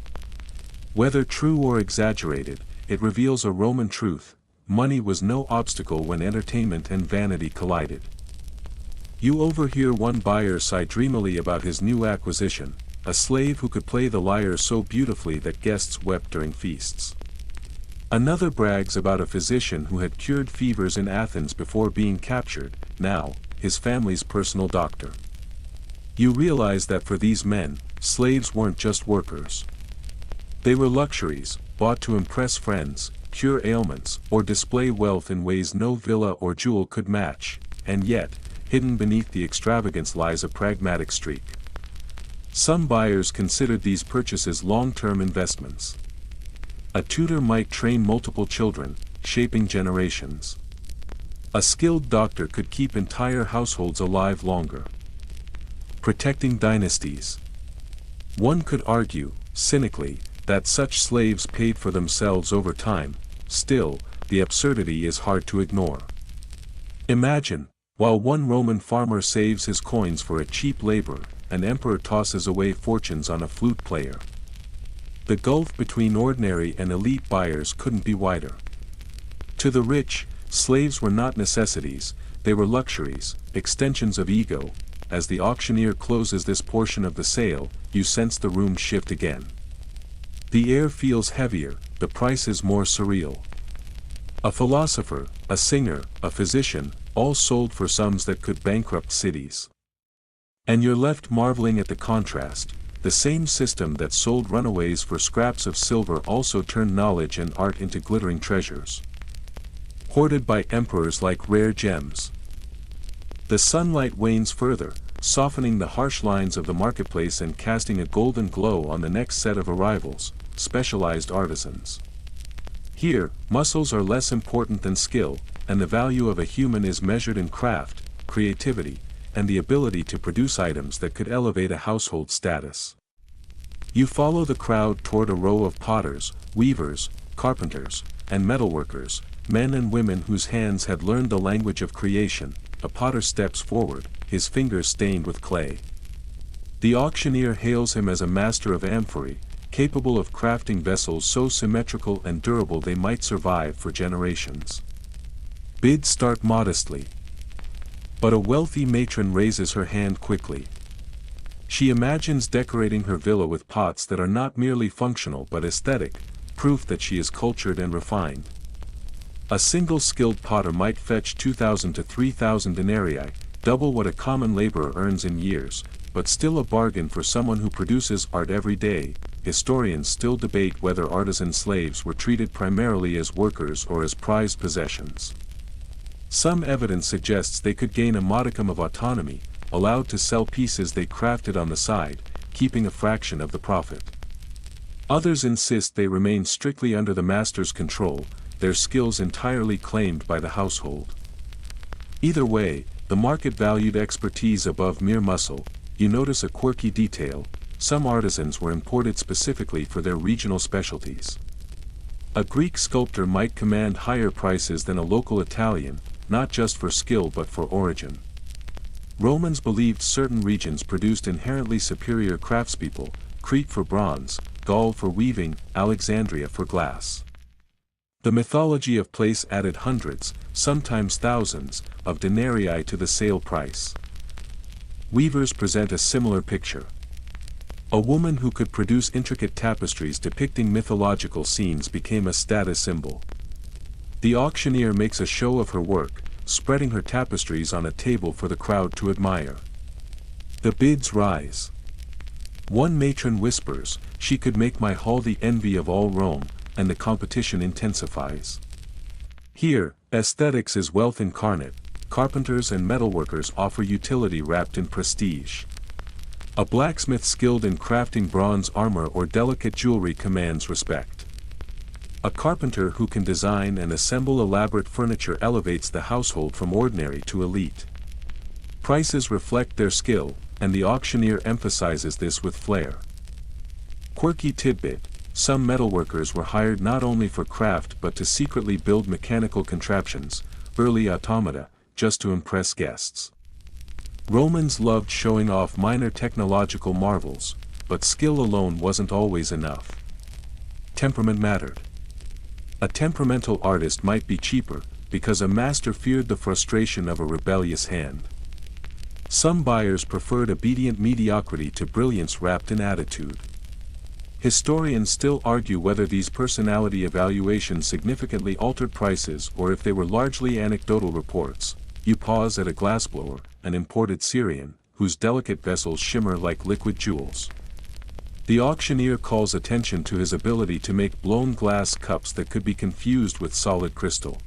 Whether true or exaggerated, it reveals a Roman truth: money was no obstacle when entertainment and vanity collided. You overhear one buyer sigh dreamily about his new acquisition, a slave who could play the lyre so beautifully that guests wept during feasts. Another brags about a physician who had cured fevers in Athens before being captured, now, his family's personal doctor. You realize that for these men, slaves weren't just workers. They were luxuries, bought to impress friends, cure ailments, or display wealth in ways no villa or jewel could match, and yet, hidden beneath the extravagance lies a pragmatic streak. Some buyers considered these purchases long-term investments. A tutor might train multiple children, shaping generations. A skilled doctor could keep entire households alive longer, protecting dynasties. One could argue, cynically, that such slaves paid for themselves over time. Still, the absurdity is hard to ignore. Imagine, while one Roman farmer saves his coins for a cheap labor, an emperor tosses away fortunes on a flute player. The gulf between ordinary and elite buyers couldn't be wider. To the rich, slaves were not necessities, they were luxuries, extensions of ego. As the auctioneer closes this portion of the sale, you sense the room shift again. The air feels heavier, the price is more surreal. A philosopher, a singer, a physician, all sold for sums that could bankrupt cities. And you're left marveling at the contrast. The same system that sold runaways for scraps of silver also turned knowledge and art into glittering treasures, hoarded by emperors like rare gems. The sunlight wanes further, softening the harsh lines of the marketplace and casting a golden glow on the next set of arrivals, specialized artisans. Here, muscles are less important than skill, and the value of a human is measured in craft, creativity, and the ability to produce items that could elevate a household status. You follow the crowd toward a row of potters, weavers, carpenters, and metalworkers, men and women whose hands had learned the language of creation. A potter steps forward, his fingers stained with clay. The auctioneer hails him as a master of amphory, capable of crafting vessels so symmetrical and durable they might survive for generations. Bids start modestly, but a wealthy matron raises her hand quickly. She imagines decorating her villa with pots that are not merely functional but aesthetic, proof that she is cultured and refined. A single skilled potter might fetch 2,000 to 3,000 denarii, double what a common laborer earns in years, but still a bargain for someone who produces art every day. Historians still debate whether artisan slaves were treated primarily as workers or as prized possessions. Some evidence suggests they could gain a modicum of autonomy, allowed to sell pieces they crafted on the side, keeping a fraction of the profit. Others insist they remain strictly under the master's control, their skills entirely claimed by the household. Either way, the market valued expertise above mere muscle. You notice a quirky detail: some artisans were imported specifically for their regional specialties. A Greek sculptor might command higher prices than a local Italian, not just for skill but for origin. Romans believed certain regions produced inherently superior craftspeople: Crete for bronze, Gaul for weaving, Alexandria for glass. The mythology of place added hundreds, sometimes thousands, of denarii to the sale price. Weavers present a similar picture. A woman who could produce intricate tapestries depicting mythological scenes became a status symbol. The auctioneer makes a show of her work, spreading her tapestries on a table for the crowd to admire. The bids rise. One matron whispers, "She could make my hall the envy of all Rome," and the competition intensifies. Here, aesthetics is wealth incarnate. Carpenters and metalworkers offer utility wrapped in prestige. A blacksmith skilled in crafting bronze armor or delicate jewelry commands respect. A carpenter who can design and assemble elaborate furniture elevates the household from ordinary to elite. Prices reflect their skill, and the auctioneer emphasizes this with flair. Quirky tidbit: some metalworkers were hired not only for craft but to secretly build mechanical contraptions, early automata, just to impress guests. Romans loved showing off minor technological marvels, but skill alone wasn't always enough. Temperament mattered. A temperamental artist might be cheaper, because a master feared the frustration of a rebellious hand. Some buyers preferred obedient mediocrity to brilliance wrapped in attitude. Historians still argue whether these personality evaluations significantly altered prices or if they were largely anecdotal reports. You pause at a glassblower, an imported Syrian, whose delicate vessels shimmer like liquid jewels. The auctioneer calls attention to his ability to make blown glass cups that could be confused with solid crystal.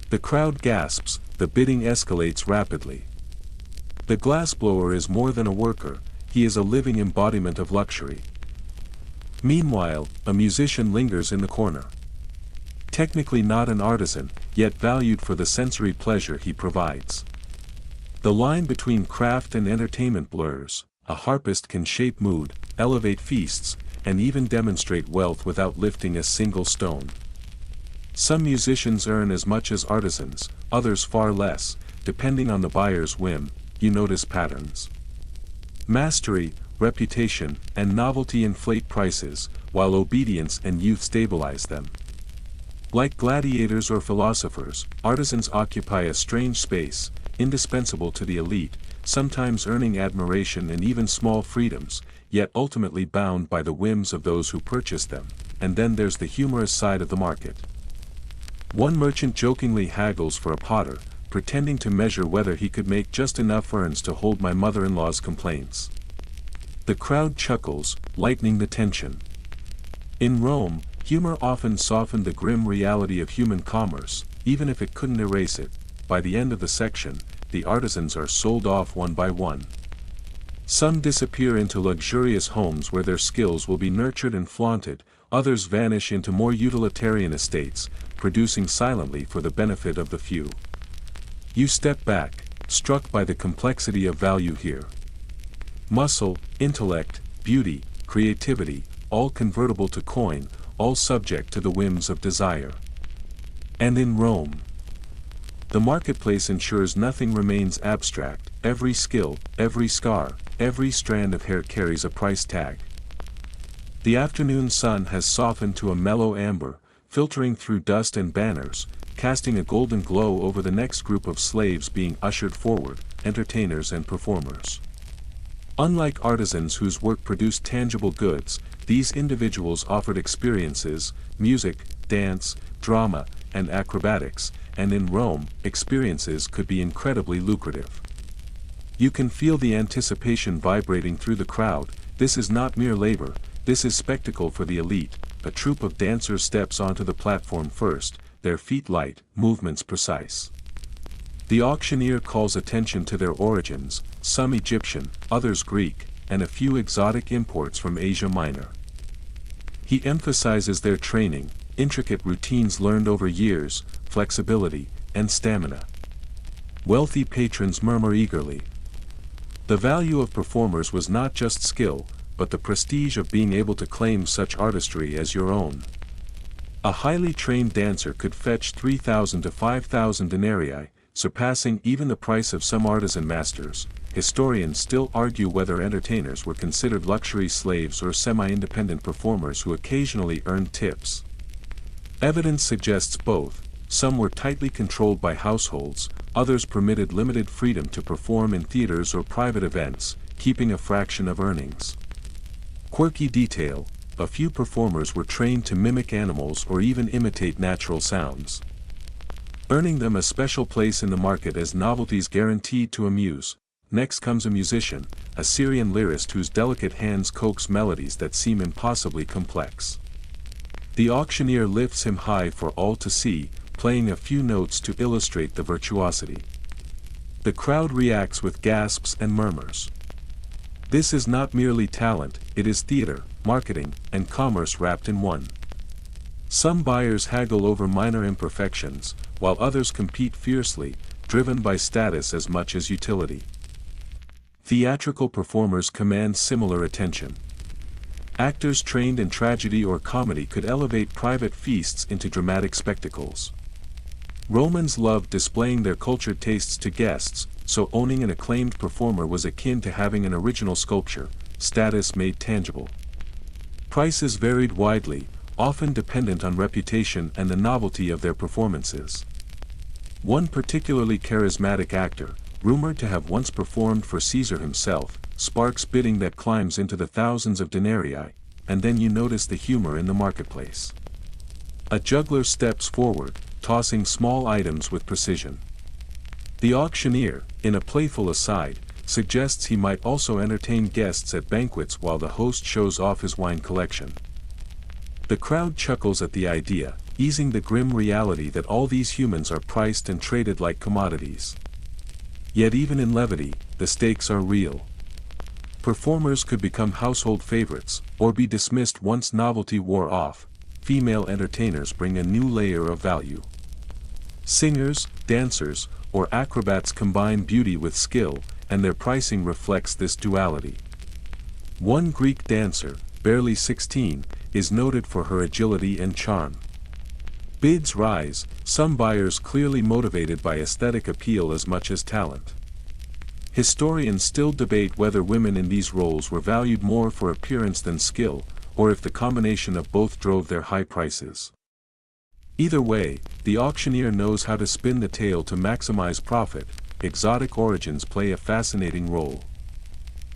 The crowd gasps, the bidding escalates rapidly. The glassblower is more than a worker, he is a living embodiment of luxury. Meanwhile, a musician lingers in the corner. Technically not an artisan, yet valued for the sensory pleasure he provides. The line between craft and entertainment blurs. A harpist can shape mood, elevate feasts, and even demonstrate wealth without lifting a single stone. Some musicians earn as much as artisans, others far less, depending on the buyer's whim. You notice patterns. Mastery, reputation, and novelty inflate prices, while obedience and youth stabilize them. Like gladiators or philosophers, artisans occupy a strange space, indispensable to the elite, sometimes earning admiration and even small freedoms, yet ultimately bound by the whims of those who purchase them. And then there's the humorous side of the market. One merchant jokingly haggles for a potter, pretending to measure whether he could make just enough urns to hold my mother-in-law's complaints. The crowd chuckles, lightening the tension. In Rome, humor often softened the grim reality of human commerce, even if it couldn't erase it. By the end of the section, the artisans are sold off one by one. Some disappear into luxurious homes where their skills will be nurtured and flaunted, others vanish into more utilitarian estates, producing silently for the benefit of the few. You step back, struck by the complexity of value here. Muscle, intellect, beauty, creativity, all convertible to coin, all subject to the whims of desire. And in Rome, the marketplace ensures nothing remains abstract. Every skill, every scar, every strand of hair carries a price tag. The afternoon sun has softened to a mellow amber, filtering through dust and banners, casting a golden glow over the next group of slaves being ushered forward, entertainers and performers. Unlike artisans whose work produced tangible goods, these individuals offered experiences, music, dance, drama, and acrobatics, and in Rome, experiences could be incredibly lucrative. You can feel the anticipation vibrating through the crowd. This is not mere labor, this is spectacle for the elite. A troupe of dancers steps onto the platform first, their feet light, movements precise. The auctioneer calls attention to their origins, some Egyptian, others Greek, and a few exotic imports from Asia Minor. He emphasizes their training, intricate routines learned over years, flexibility, and stamina. Wealthy patrons murmur eagerly. The value of performers was not just skill, but the prestige of being able to claim such artistry as your own. A highly trained dancer could fetch 3,000 to 5,000 denarii, surpassing even the price of some artisan masters. Historians still argue whether entertainers were considered luxury slaves or semi-independent performers who occasionally earned tips. Evidence suggests both. Some were tightly controlled by households, others permitted limited freedom to perform in theaters or private events, keeping a fraction of earnings. Quirky detail: a few performers were trained to mimic animals or even imitate natural sounds, earning them a special place in the market as novelties guaranteed to amuse. Next comes a musician, a Syrian lyrist whose delicate hands coax melodies that seem impossibly complex. The auctioneer lifts him high for all to see, playing a few notes to illustrate the virtuosity. The crowd reacts with gasps and murmurs. This is not merely talent, it is theater, marketing, and commerce wrapped in one. Some buyers haggle over minor imperfections, while others compete fiercely, driven by status as much as utility. Theatrical performers command similar attention. Actors trained in tragedy or comedy could elevate private feasts into dramatic spectacles. Romans loved displaying their cultured tastes to guests, so owning an acclaimed performer was akin to having an original sculpture, status made tangible. Prices varied widely, often dependent on reputation and the novelty of their performances. One particularly charismatic actor, rumored to have once performed for Caesar himself, sparks bidding that climbs into the thousands of denarii, and then you notice the humor in the marketplace. A juggler steps forward, tossing small items with precision. The auctioneer, in a playful aside, suggests he might also entertain guests at banquets while the host shows off his wine collection. The crowd chuckles at the idea, easing the grim reality that all these humans are priced and traded like commodities. Yet even in levity, the stakes are real. Performers could become household favorites, or be dismissed once novelty wore off. Female entertainers bring a new layer of value. Singers, dancers, or acrobats combine beauty with skill, and their pricing reflects this duality. One Greek dancer, barely 16, is noted for her agility and charm. Bids rise, some buyers clearly motivated by aesthetic appeal as much as talent. Historians still debate whether women in these roles were valued more for appearance than skill, or if the combination of both drove their high prices. Either way, the auctioneer knows how to spin the tale to maximize profit. Exotic origins play a fascinating role.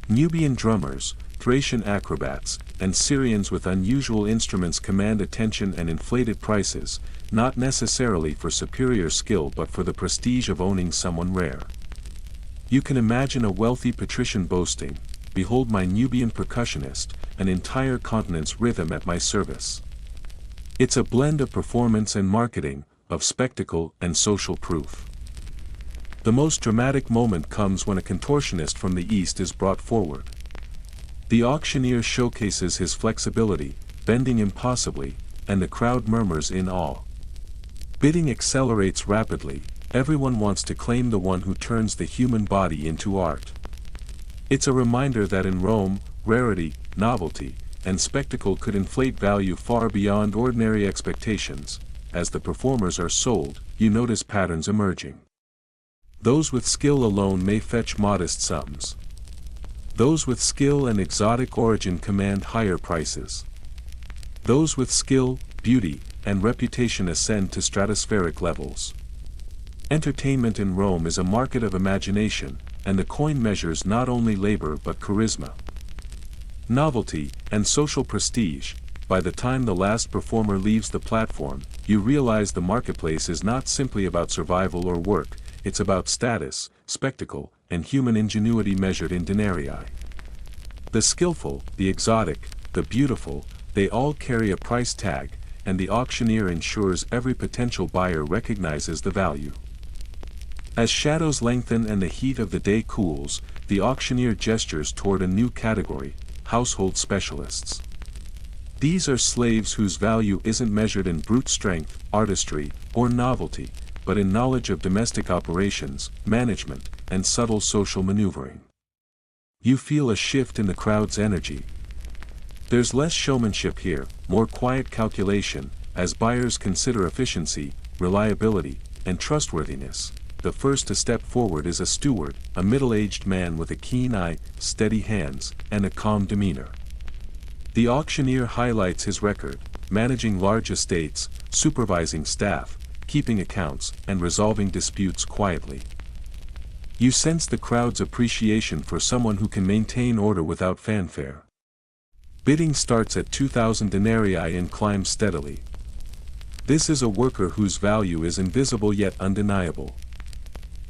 Nubian drummers, Thracian acrobats, and Syrians with unusual instruments command attention and inflated prices, not necessarily for superior skill but for the prestige of owning someone rare. You can imagine a wealthy patrician boasting, "Behold my Nubian percussionist, an entire continent's rhythm at my service." It's a blend of performance and marketing, of spectacle and social proof. The most dramatic moment comes when a contortionist from the East is brought forward. The auctioneer showcases his flexibility, bending impossibly, and the crowd murmurs in awe. Bidding accelerates rapidly, everyone wants to claim the one who turns the human body into art. It's a reminder that in Rome, rarity, novelty, and spectacle could inflate value far beyond ordinary expectations. As the performers are sold, you notice patterns emerging. Those with skill alone may fetch modest sums. Those with skill and exotic origin command higher prices. Those with skill, beauty, and reputation ascend to stratospheric levels. Entertainment in Rome is a market of imagination, and the coin measures not only labor but charisma, novelty, and social prestige. By the time the last performer leaves the platform, you realize the marketplace is not simply about survival or work, it's about status, spectacle, and human ingenuity measured in denarii. The skillful, the exotic, the beautiful, they all carry a price tag, and the auctioneer ensures every potential buyer recognizes the value. As shadows lengthen and the heat of the day cools, the auctioneer gestures toward a new category: household specialists. These are slaves whose value isn't measured in brute strength, artistry, or novelty, but in knowledge of domestic operations, management, and subtle social maneuvering. You feel a shift in the crowd's energy. There's less showmanship here, more quiet calculation, as buyers consider efficiency, reliability, and trustworthiness. The first to step forward is a steward, a middle-aged man with a keen eye, steady hands, and a calm demeanor. The auctioneer highlights his record: managing large estates, supervising staff, keeping accounts, and resolving disputes quietly. You sense the crowd's appreciation for someone who can maintain order without fanfare. Bidding starts at 2,000 denarii and climbs steadily. This is a worker whose value is invisible yet undeniable.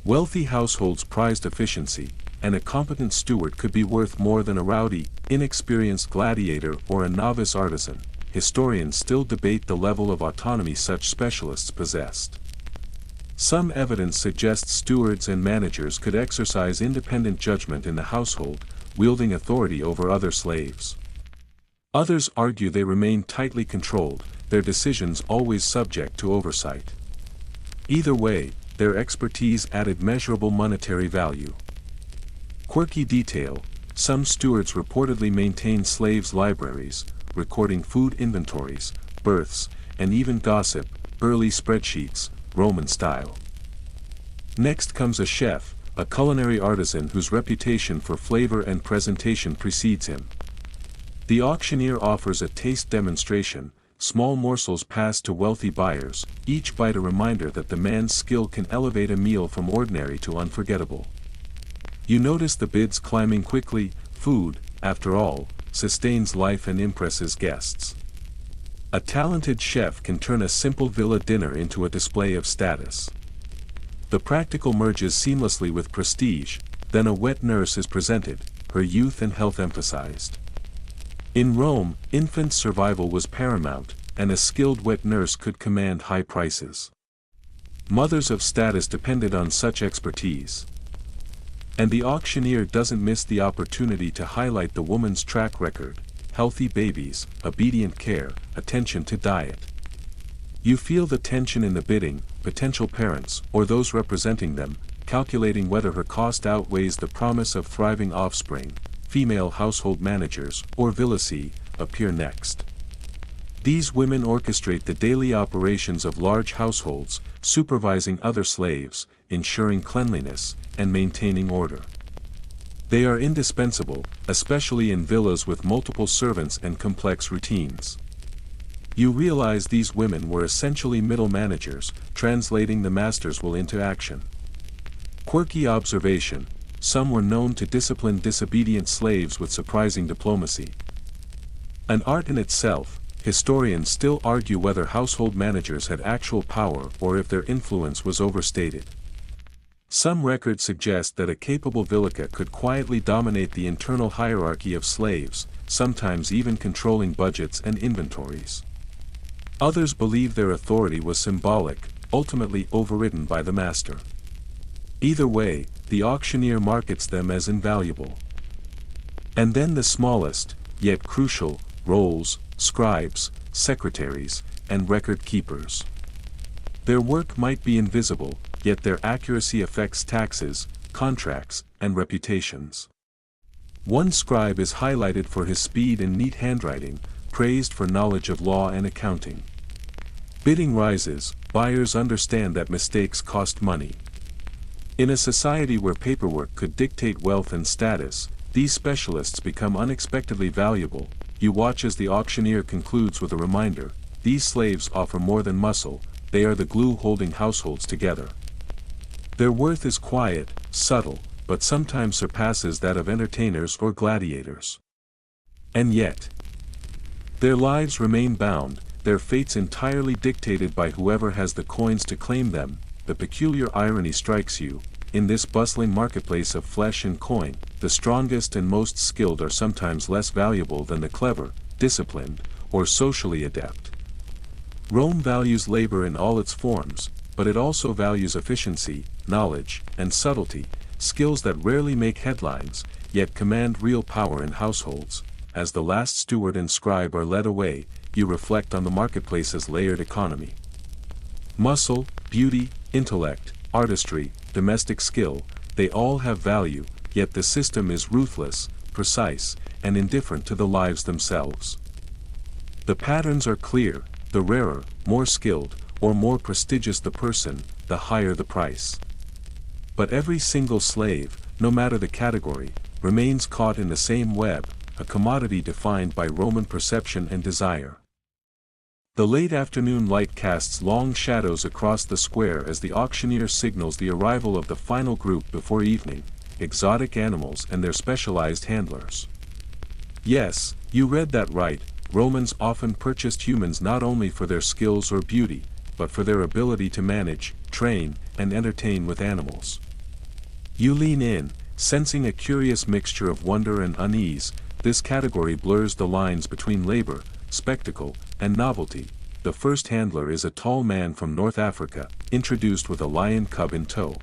Wealthy households prized efficiency, and a competent steward could be worth more than a rowdy, inexperienced gladiator or a novice artisan. Historians still debate the level of autonomy such specialists possessed. Some evidence suggests stewards and managers could exercise independent judgment in the household, wielding authority over other slaves. Others argue they remain tightly controlled, their decisions always subject to oversight. Either way, their expertise added measurable monetary value. Quirky detail: some stewards reportedly maintain slaves' libraries, recording food inventories, births, and even gossip, early spreadsheets, Roman style. Next comes a chef, a culinary artisan whose reputation for flavor and presentation precedes him. The auctioneer offers a taste demonstration, small morsels passed to wealthy buyers, each bite a reminder that the man's skill can elevate a meal from ordinary to unforgettable. You notice the bids climbing quickly. Food, after all, sustains life and impresses guests. A talented chef can turn a simple villa dinner into a display of status. The practical merges seamlessly with prestige. Then a wet nurse is presented, her youth and health emphasized. In Rome, infant survival was paramount, and a skilled wet nurse could command high prices. Mothers of status depended on such expertise. And the auctioneer doesn't miss the opportunity to highlight the woman's track record: healthy babies, obedient care, attention to diet. You feel the tension in the bidding: potential parents, or those representing them, calculating whether her cost outweighs the promise of thriving offspring. Female household managers, or villaci, appear next. These women orchestrate the daily operations of large households, supervising other slaves, ensuring cleanliness, and maintaining order. They are indispensable, especially in villas with multiple servants and complex routines. You realize these women were essentially middle managers, translating the master's will into action. Quirky observation: some were known to discipline disobedient slaves with surprising diplomacy. An art in itself, historians still argue whether household managers had actual power or if their influence was overstated. Some records suggest that a capable vilica could quietly dominate the internal hierarchy of slaves, sometimes even controlling budgets and inventories. Others believe their authority was symbolic, ultimately overridden by the master. Either way, the auctioneer markets them as invaluable. And then the smallest, yet crucial, roles: scribes, secretaries, and record keepers. Their work might be invisible, yet their accuracy affects taxes, contracts, and reputations. One scribe is highlighted for his speed and neat handwriting, praised for knowledge of law and accounting. Bidding rises, buyers understand that mistakes cost money. In a society where paperwork could dictate wealth and status, these specialists become unexpectedly valuable. You watch as the auctioneer concludes with a reminder: these slaves offer more than muscle, they are the glue holding households together. Their worth is quiet, subtle, but sometimes surpasses that of entertainers or gladiators. And yet, their lives remain bound, their fates entirely dictated by whoever has the coins to claim them. The peculiar irony strikes you: in this bustling marketplace of flesh and coin, the strongest and most skilled are sometimes less valuable than the clever, disciplined, or socially adept. Rome values labor in all its forms, but it also values efficiency, knowledge, and subtlety, skills that rarely make headlines, yet command real power in households. As the last steward and scribe are led away, you reflect on the marketplace's layered economy. Muscle, beauty, intellect, artistry, domestic skill, they all have value, yet the system is ruthless, precise, and indifferent to the lives themselves. The patterns are clear: the rarer, more skilled, or more prestigious the person, the higher the price. But every single slave, no matter the category, remains caught in the same web, a commodity defined by Roman perception and desire. The late afternoon light casts long shadows across the square as the auctioneer signals the arrival of the final group before evening: exotic animals and their specialized handlers. Yes, you read that right. Romans often purchased humans not only for their skills or beauty, but for their ability to manage, train, and entertain with animals. You lean in, sensing a curious mixture of wonder and unease. This category blurs the lines between labor, spectacle, and novelty. The first handler is a tall man from North Africa, introduced with a lion cub in tow.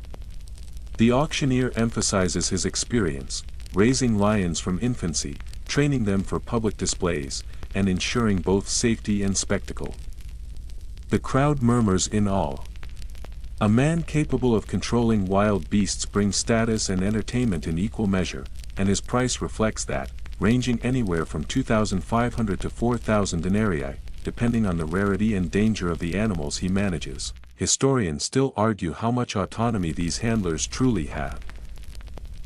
The auctioneer emphasizes his experience, raising lions from infancy, training them for public displays, and ensuring both safety and spectacle. The crowd murmurs in awe. A man capable of controlling wild beasts brings status and entertainment in equal measure, and his price reflects that, ranging anywhere from 2,500 to 4,000 denarii, depending on the rarity and danger of the animals he manages. Historians still argue how much autonomy these handlers truly have.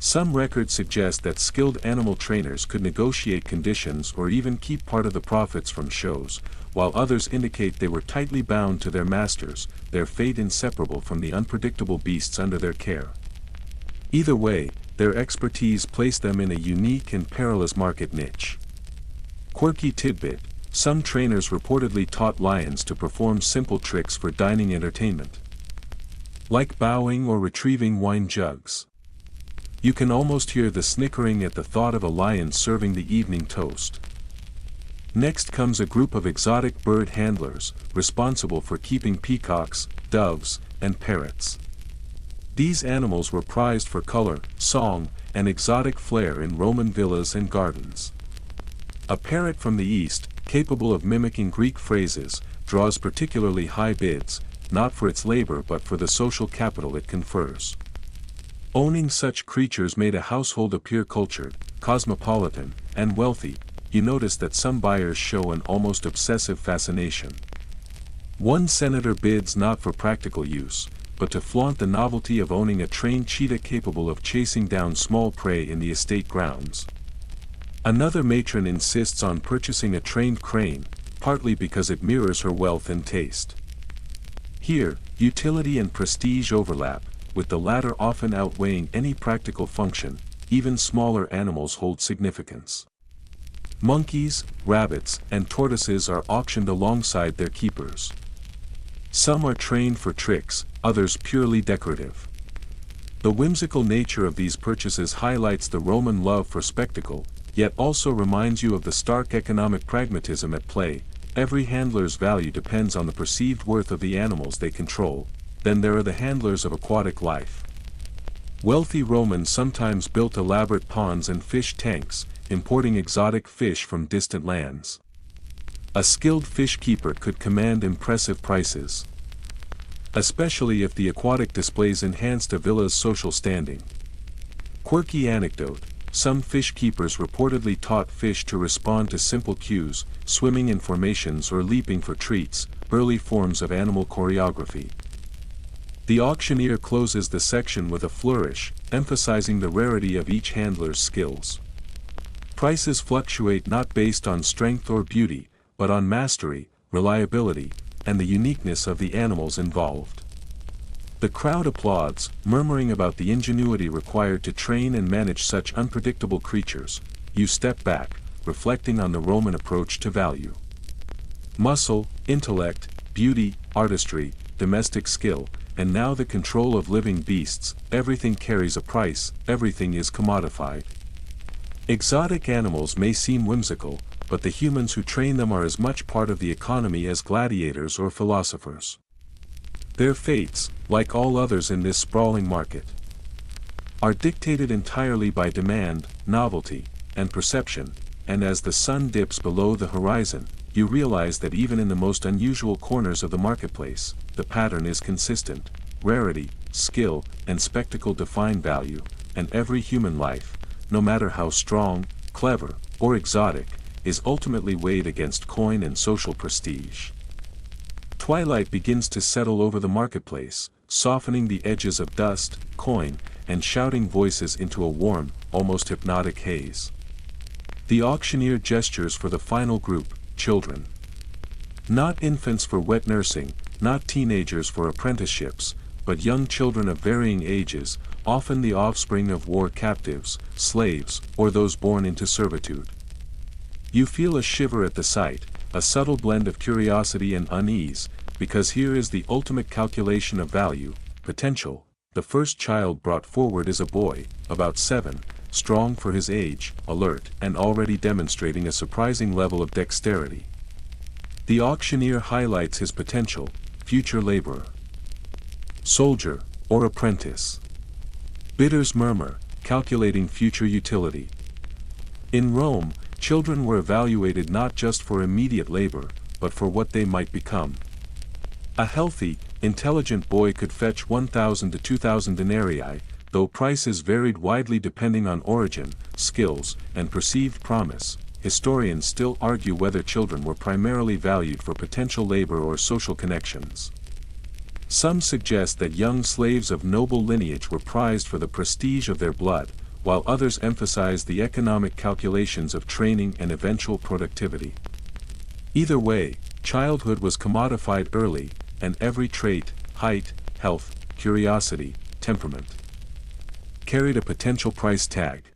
Some records suggest that skilled animal trainers could negotiate conditions or even keep part of the profits from shows, while others indicate they were tightly bound to their masters, their fate inseparable from the unpredictable beasts under their care. Either way, their expertise placed them in a unique and perilous market niche. Quirky tidbit: some trainers reportedly taught lions to perform simple tricks for dining entertainment, like bowing or retrieving wine jugs. You can almost hear the snickering at the thought of a lion serving the evening toast. Next comes a group of exotic bird handlers, responsible for keeping peacocks, doves, and parrots. These animals were prized for color, song, and exotic flair in Roman villas and gardens. A parrot from the East, capable of mimicking Greek phrases, draws particularly high bids, not for its labor but for the social capital it confers. Owning such creatures made a household appear cultured, cosmopolitan, and wealthy. You notice that some buyers show an almost obsessive fascination. One senator bids not for practical use, but to flaunt the novelty of owning a trained cheetah capable of chasing down small prey in the estate grounds. Another matron insists on purchasing a trained crane, partly because it mirrors her wealth and taste. Here, utility and prestige overlap, with the latter often outweighing any practical function. Even smaller animals hold significance. Monkeys, rabbits, and tortoises are auctioned alongside their keepers. Some are trained for tricks, others purely decorative. The whimsical nature of these purchases highlights the Roman love for spectacle, yet also reminds you of the stark economic pragmatism at play. Every handler's value depends on the perceived worth of the animals they control. Then there are the handlers of aquatic life. Wealthy Romans sometimes built elaborate ponds and fish tanks, importing exotic fish from distant lands. A skilled fish keeper could command impressive prices, especially if the aquatic displays enhanced a villa's social standing. Quirky anecdote: some fish keepers reportedly taught fish to respond to simple cues, swimming in formations or leaping for treats, early forms of animal choreography. The auctioneer closes the section with a flourish, emphasizing the rarity of each handler's skills. Prices fluctuate not based on strength or beauty, but on mastery, reliability, and the uniqueness of the animals involved. The crowd applauds, murmuring about the ingenuity required to train and manage such unpredictable creatures. You step back, reflecting on the Roman approach to value. Muscle, intellect, beauty, artistry, domestic skill, and now the control of living beasts. Everything carries a price, everything is commodified. Exotic animals may seem whimsical, but the humans who train them are as much part of the economy as gladiators or philosophers. Their fates, like all others in this sprawling market, are dictated entirely by demand, novelty, and perception, and as the sun dips below the horizon, you realize that even in the most unusual corners of the marketplace, the pattern is consistent. Rarity, skill, and spectacle define value, and every human life, no matter how strong, clever, or exotic, is ultimately weighed against coin and social prestige. Twilight begins to settle over the marketplace, softening the edges of dust, coin, and shouting voices into a warm, almost hypnotic haze. The auctioneer gestures for the final group, children. Not infants for wet nursing, not teenagers for apprenticeships, but young children of varying ages, often the offspring of war captives, slaves, or those born into servitude. You feel a shiver at the sight, a subtle blend of curiosity and unease, because here is the ultimate calculation of value, potential. The first child brought forward is a boy, about 7, strong for his age, alert, and already demonstrating a surprising level of dexterity. The auctioneer highlights his potential, future laborer, soldier, or apprentice. Bidders murmur, calculating future utility. In Rome, children were evaluated not just for immediate labor, but for what they might become. A healthy, intelligent boy could fetch 1,000 to 2,000 denarii, though prices varied widely depending on origin, skills, and perceived promise. Historians still argue whether children were primarily valued for potential labor or social connections. Some suggest that young slaves of noble lineage were prized for the prestige of their blood, while others emphasize the economic calculations of training and eventual productivity. Either way, childhood was commodified early, and every trait, height, health, curiosity, temperament, carried a potential price tag.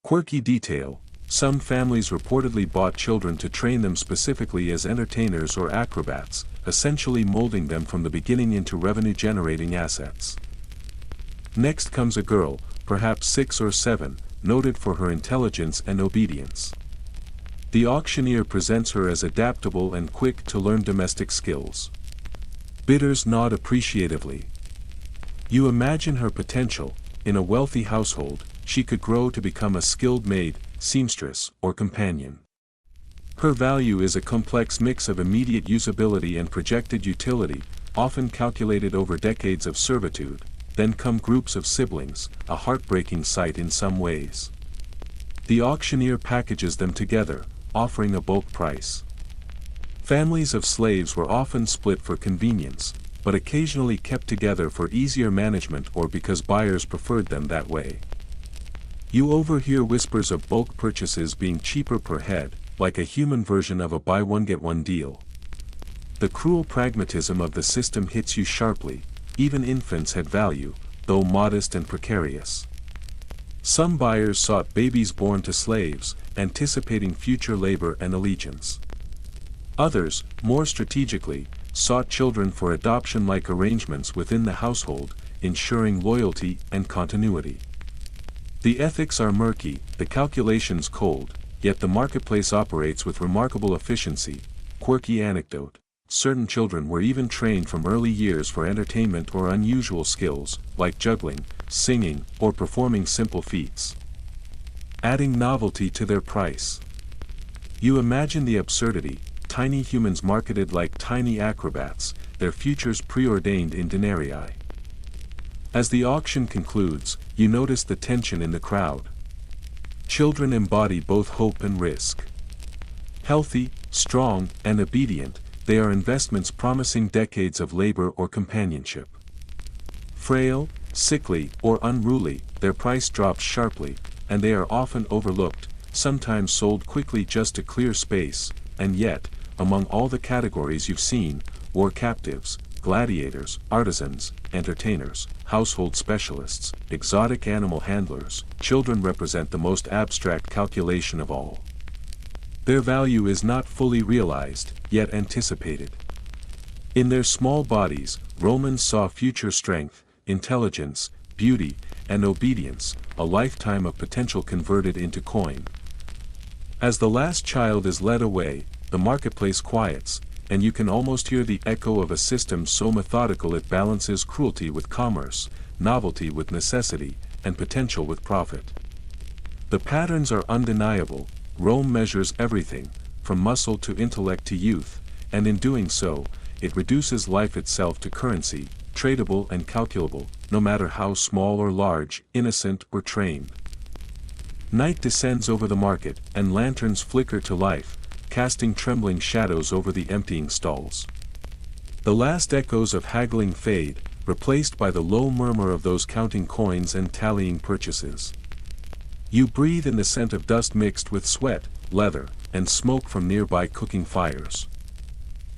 Quirky detail: some families reportedly bought children to train them specifically as entertainers or acrobats, essentially molding them from the beginning into revenue-generating assets. Next comes a girl, perhaps 6 or 7, noted for her intelligence and obedience. The auctioneer presents her as adaptable and quick to learn domestic skills. Bidders nod appreciatively. You imagine her potential. In a wealthy household, she could grow to become a skilled maid, seamstress, or companion. Her value is a complex mix of immediate usability and projected utility, often calculated over decades of servitude. Then come groups of siblings, a heartbreaking sight in some ways. The auctioneer packages them together, offering a bulk price. Families of slaves were often split for convenience, but occasionally kept together for easier management or because buyers preferred them that way. You overhear whispers of bulk purchases being cheaper per head, like a human version of a buy-one-get-one deal. The cruel pragmatism of the system hits you sharply. Even infants had value, though modest and precarious. Some buyers sought babies born to slaves, anticipating future labor and allegiance. Others, more strategically, sought children for adoption-like arrangements within the household, ensuring loyalty and continuity. The ethics are murky, the calculations cold, yet the marketplace operates with remarkable efficiency. Quirky anecdote: certain children were even trained from early years for entertainment or unusual skills, like juggling, singing, or performing simple feats, adding novelty to their price. You imagine the absurdity: tiny humans marketed like tiny acrobats, their futures preordained in denarii. As the auction concludes, you notice the tension in the crowd. Children embody both hope and risk. Healthy, strong, and obedient, they are investments promising decades of labor or companionship. Frail, sickly, or unruly, their price drops sharply, and they are often overlooked, sometimes sold quickly just to clear space. And yet, among all the categories you've seen, war captives, gladiators, artisans, entertainers, household specialists, exotic animal handlers. Children represent the most abstract calculation of all. Their value is not fully realized, yet anticipated. In their small bodies, Romans saw future strength, intelligence, beauty, and obedience, a lifetime of potential converted into coin. As the last child is led away, the marketplace quiets, and you can almost hear the echo of a system so methodical it balances cruelty with commerce, novelty with necessity, and potential with profit. The patterns are undeniable. Rome measures everything, from muscle to intellect to youth, and in doing so, it reduces life itself to currency, tradable and calculable, no matter how small or large, innocent or trained. Night descends over the market, and lanterns flicker to life, casting trembling shadows over the emptying stalls. The last echoes of haggling fade, replaced by the low murmur of those counting coins and tallying purchases. You breathe in the scent of dust mixed with sweat, leather, and smoke from nearby cooking fires.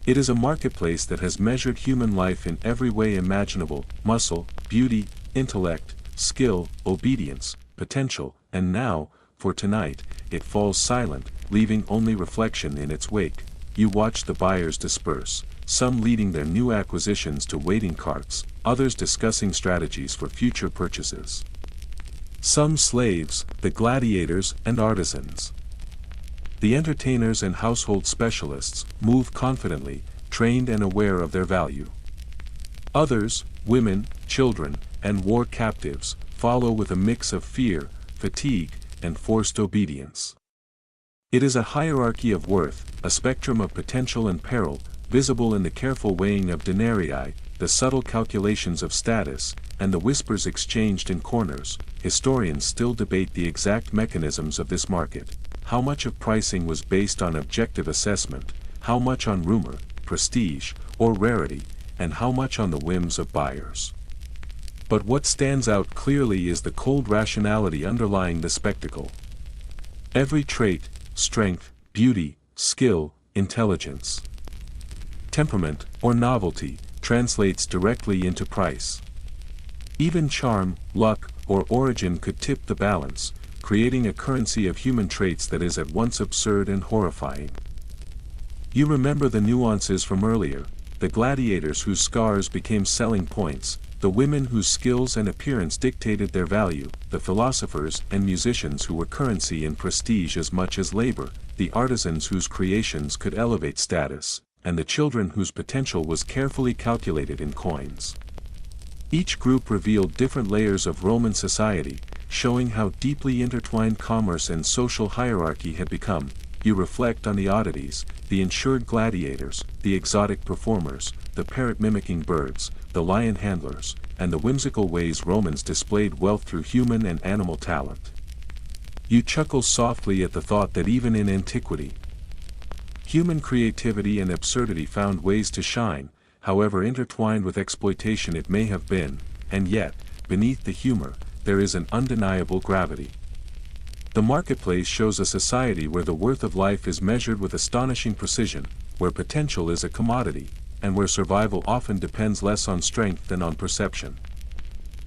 It is a marketplace that has measured human life in every way imaginable: muscle, beauty, intellect, skill, obedience, potential, and now, for tonight, it falls silent, leaving only reflection in its wake. You watch the buyers disperse, some leading their new acquisitions to waiting carts, others discussing strategies for future purchases. Some slaves, the gladiators and artisans. The entertainers and household specialists, move confidently, trained and aware of their value. Others, women, children, and war captives, follow with a mix of fear, fatigue, and forced obedience. It is a hierarchy of worth, a spectrum of potential and peril, visible in the careful weighing of denarii, the subtle calculations of status, and the whispers exchanged in corners. Historians still debate the exact mechanisms of this market. How much of pricing was based on objective assessment, how much on rumor, prestige, or rarity, and how much on the whims of buyers. But what stands out clearly is the cold rationality underlying the spectacle. Every trait, strength, beauty, skill, intelligence, temperament, or novelty, translates directly into price. Even charm, luck, or origin could tip the balance, creating a currency of human traits that is at once absurd and horrifying. You remember the nuances from earlier: the gladiators whose scars became selling points, the women whose skills and appearance dictated their value, the philosophers and musicians who were currency and prestige as much as labor, the artisans whose creations could elevate status, and the children whose potential was carefully calculated in coins. Each group revealed different layers of Roman society, showing how deeply intertwined commerce and social hierarchy had become. You reflect on the oddities: the insured gladiators, the exotic performers, the parrot-mimicking birds, the lion handlers, and the whimsical ways Romans displayed wealth through human and animal talent. You chuckle softly at the thought that even in antiquity, human creativity and absurdity found ways to shine, however intertwined with exploitation it may have been, and yet, beneath the humor, there is an undeniable gravity. The marketplace shows a society where the worth of life is measured with astonishing precision, where potential is a commodity, and where survival often depends less on strength than on perception.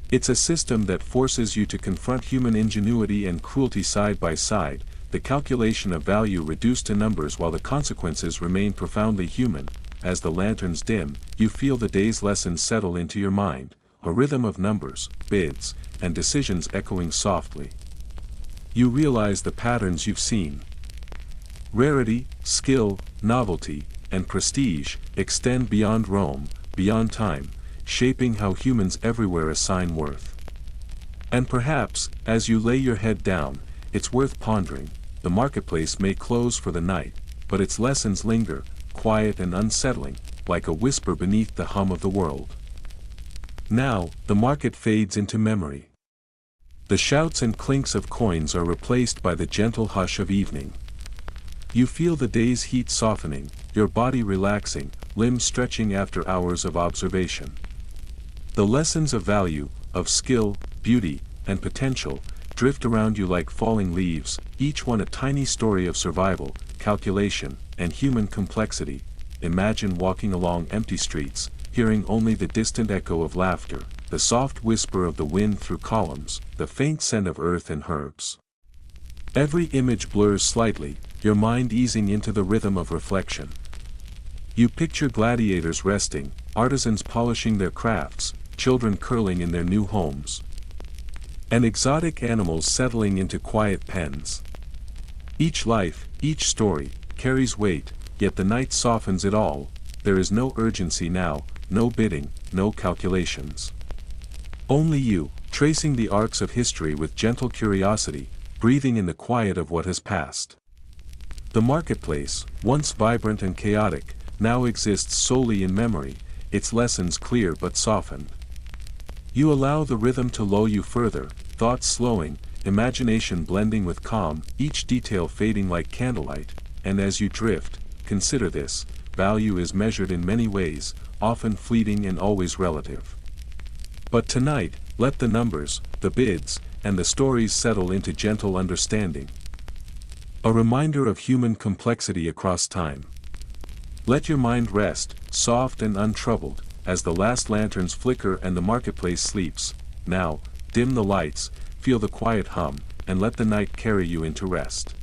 It's a system that forces you to confront human ingenuity and cruelty side by side, the calculation of value reduced to numbers while the consequences remain profoundly human. As the lanterns dim, you feel the day's lessons settle into your mind, a rhythm of numbers, bids, and decisions echoing softly. You realize the patterns you've seen. Rarity, skill, novelty, and prestige extend beyond Rome, beyond time, shaping how humans everywhere assign worth. And perhaps, as you lay your head down, it's worth pondering: the marketplace may close for the night, but its lessons linger, quiet and unsettling, like a whisper beneath the hum of the world. Now, the market fades into memory. The shouts and clinks of coins are replaced by the gentle hush of evening. You feel the day's heat softening, your body relaxing, limbs stretching after hours of observation. The lessons of value, of skill, beauty, and potential, drift around you like falling leaves, each one a tiny story of survival, calculation, and human complexity. Imagine walking along empty streets, hearing only the distant echo of laughter, the soft whisper of the wind through columns, the faint scent of earth and herbs. Every image blurs slightly, your mind easing into the rhythm of reflection. You picture gladiators resting, artisans polishing their crafts, children curling in their new homes, and exotic animals settling into quiet pens. Each life, each story, carries weight, yet the night softens it all. There is no urgency now, no bidding, no calculations. Only you, tracing the arcs of history with gentle curiosity, breathing in the quiet of what has passed. The marketplace, once vibrant and chaotic, now exists solely in memory, its lessons clear but softened. You allow the rhythm to lull you further, thoughts slowing, imagination blending with calm, each detail fading like candlelight, and as you drift, consider this: value is measured in many ways, often fleeting and always relative. But tonight, let the numbers, the bids, and the stories settle into gentle understanding. A reminder of human complexity across time. Let your mind rest, soft and untroubled, as the last lanterns flicker and the marketplace sleeps. Now, dim the lights, feel the quiet hum, and let the night carry you into rest.